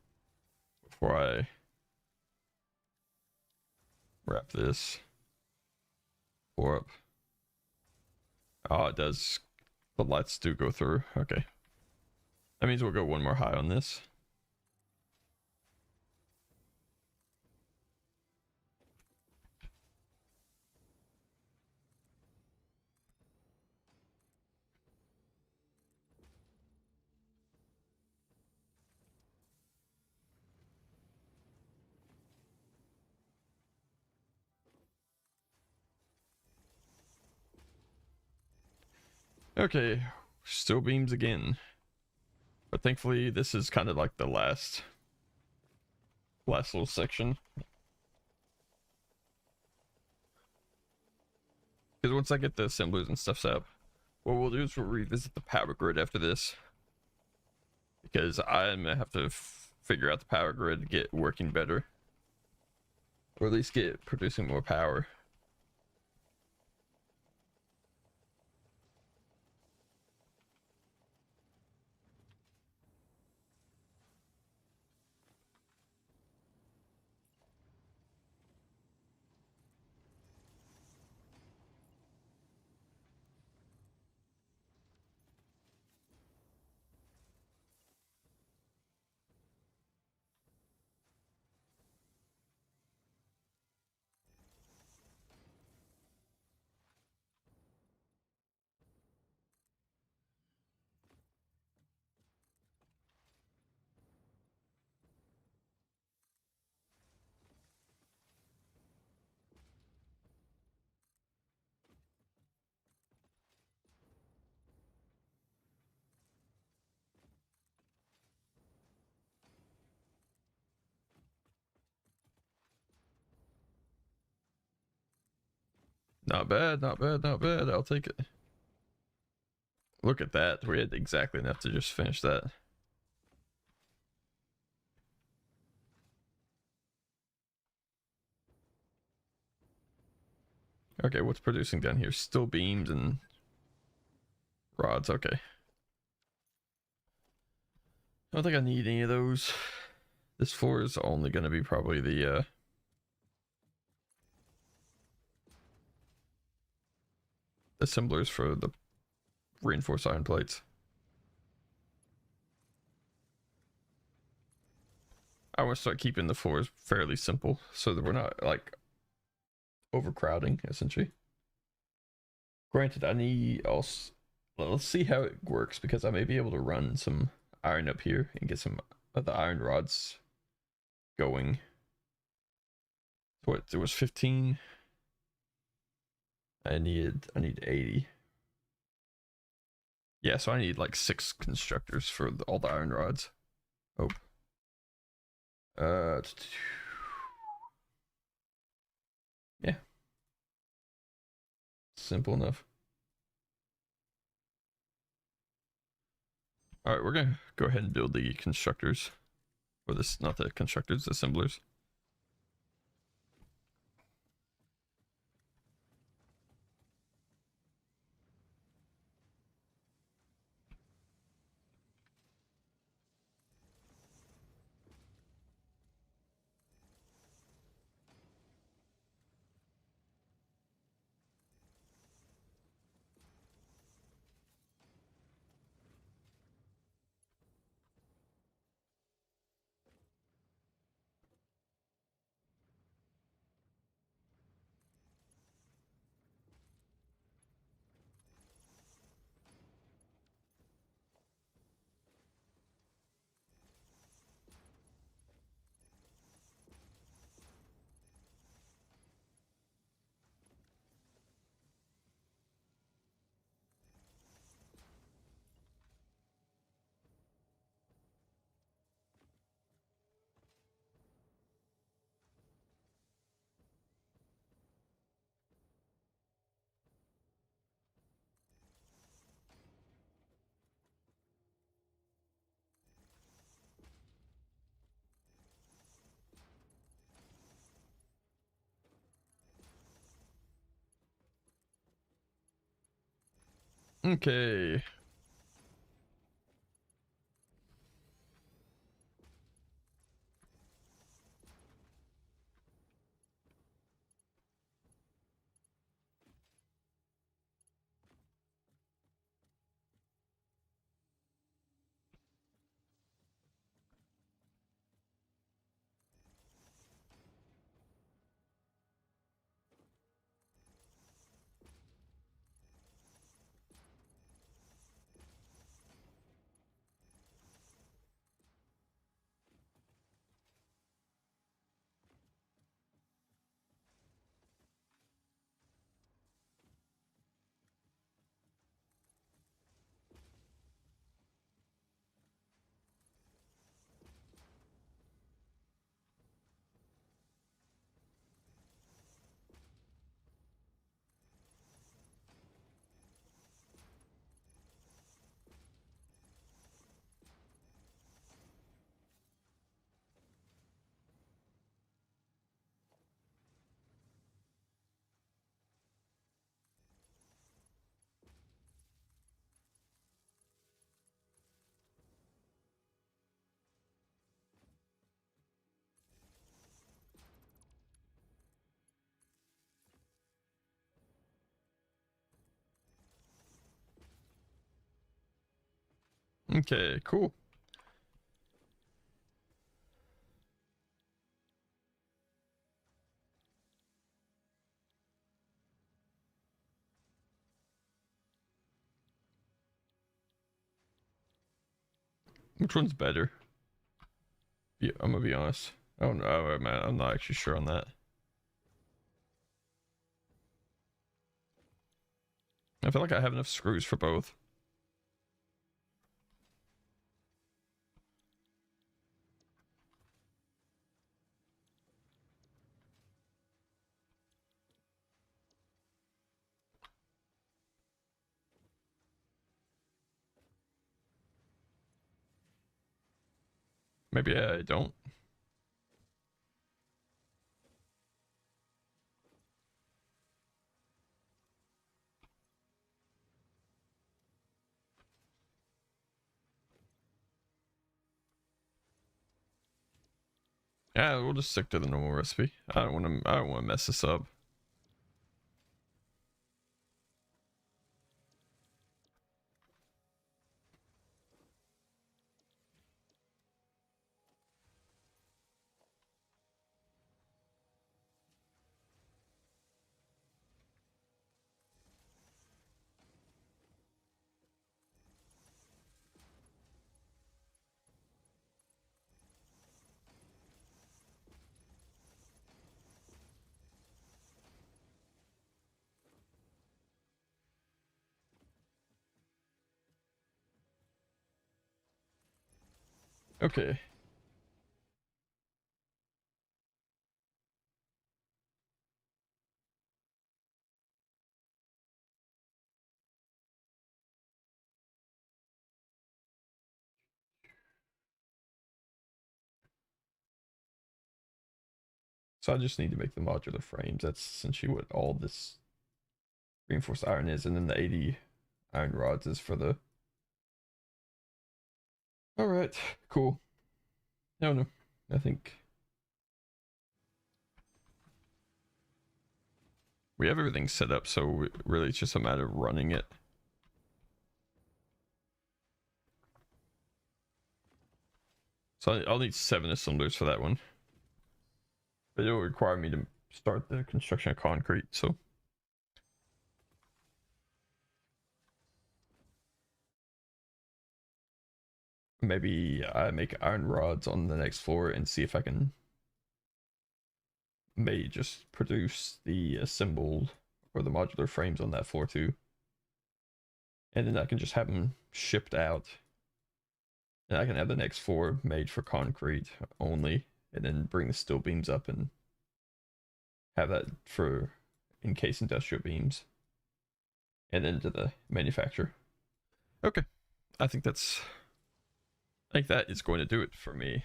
before I wrap this. Pour up. Oh, it does. The lights do go through. Okay. That means we'll go one more high on this. Okay, still beams again. But thankfully this is kind of like the last little section. Because once I get the assemblers and stuff set up, what we'll do is we'll revisit the power grid after this. Because I'm gonna have to figure out the power grid to get working better. Or at least get producing more power. Not bad, not bad, not bad. I'll take it. Look at that. We had exactly enough to just finish that. Okay, what's producing down here? Still beams and rods. Okay. I don't think I need any of those. This floor is only going to be probably the assemblers for the reinforced iron plates. I want to start keeping the floors fairly simple so that we're not like overcrowding essentially. Granted, I need also, well, let's see how it works because I may be able to run some iron up here and get some of the iron rods going. What, there was 15. I need 80. Yeah, so I need like 6 constructors for all the iron rods. Oh. Yeah. Simple enough. Alright, we're gonna go ahead and build the constructors. Or this, not the constructors, the assemblers. Okay. Okay, cool. Which one's better? Yeah, I'm gonna be honest. Oh no, man, I'm not actually sure on that. I feel like I have enough screws for both. Maybe I don't. Yeah, we'll just stick to the normal recipe. I don't want to mess this up. Okay. So I just need to make the modular frames. That's essentially what all this reinforced iron is, and then the 80 iron rods is for the... Alright, cool. No, I think we have everything set up, so really it's just a matter of running it. So I'll need 7 assemblers for that one. But it'll require me to start the construction of concrete, so... Maybe I make iron rods on the next floor and see if I can may just produce the assembled or the modular frames on that floor too. And then I can just have them shipped out. And I can have the next floor made for concrete only, and then bring the steel beams up and have that for encased industrial beams. And then to the manufacturer. Okay. I think that is going to do it for me.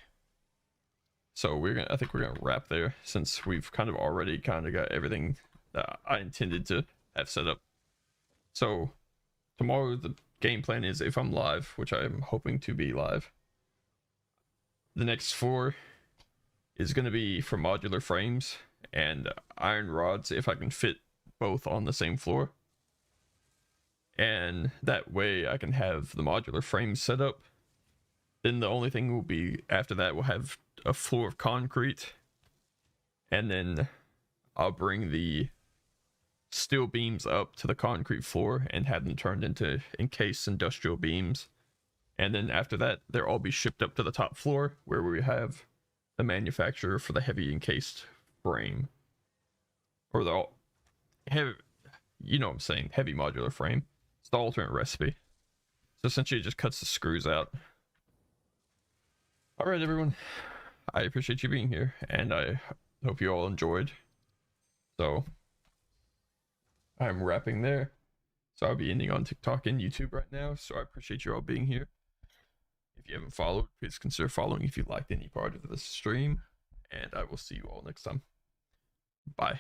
So I think we're gonna wrap there, since we've kind of already got everything that I intended to have set up. So tomorrow the game plan is, if I'm live, which I am hoping to be live, the next floor is going to be for modular frames and iron rods, if I can fit both on the same floor. And that way I can have the modular frames set up. Then the only thing will be, after that, we'll have a floor of concrete. And then I'll bring the steel beams up to the concrete floor and have them turned into encased industrial beams. And then after that, they'll all be shipped up to the top floor, where we have the manufacturer for the heavy encased frame. Or the heavy, you know what I'm saying, heavy modular frame. It's the alternate recipe. So essentially it just cuts the screws out. Alright everyone, I appreciate you being here, and I hope you all enjoyed. So I'm wrapping there. So I'll be ending on TikTok and YouTube right now, so I appreciate you all being here. If you haven't followed, please consider following if you liked any part of this stream, and I will see you all next time. Bye.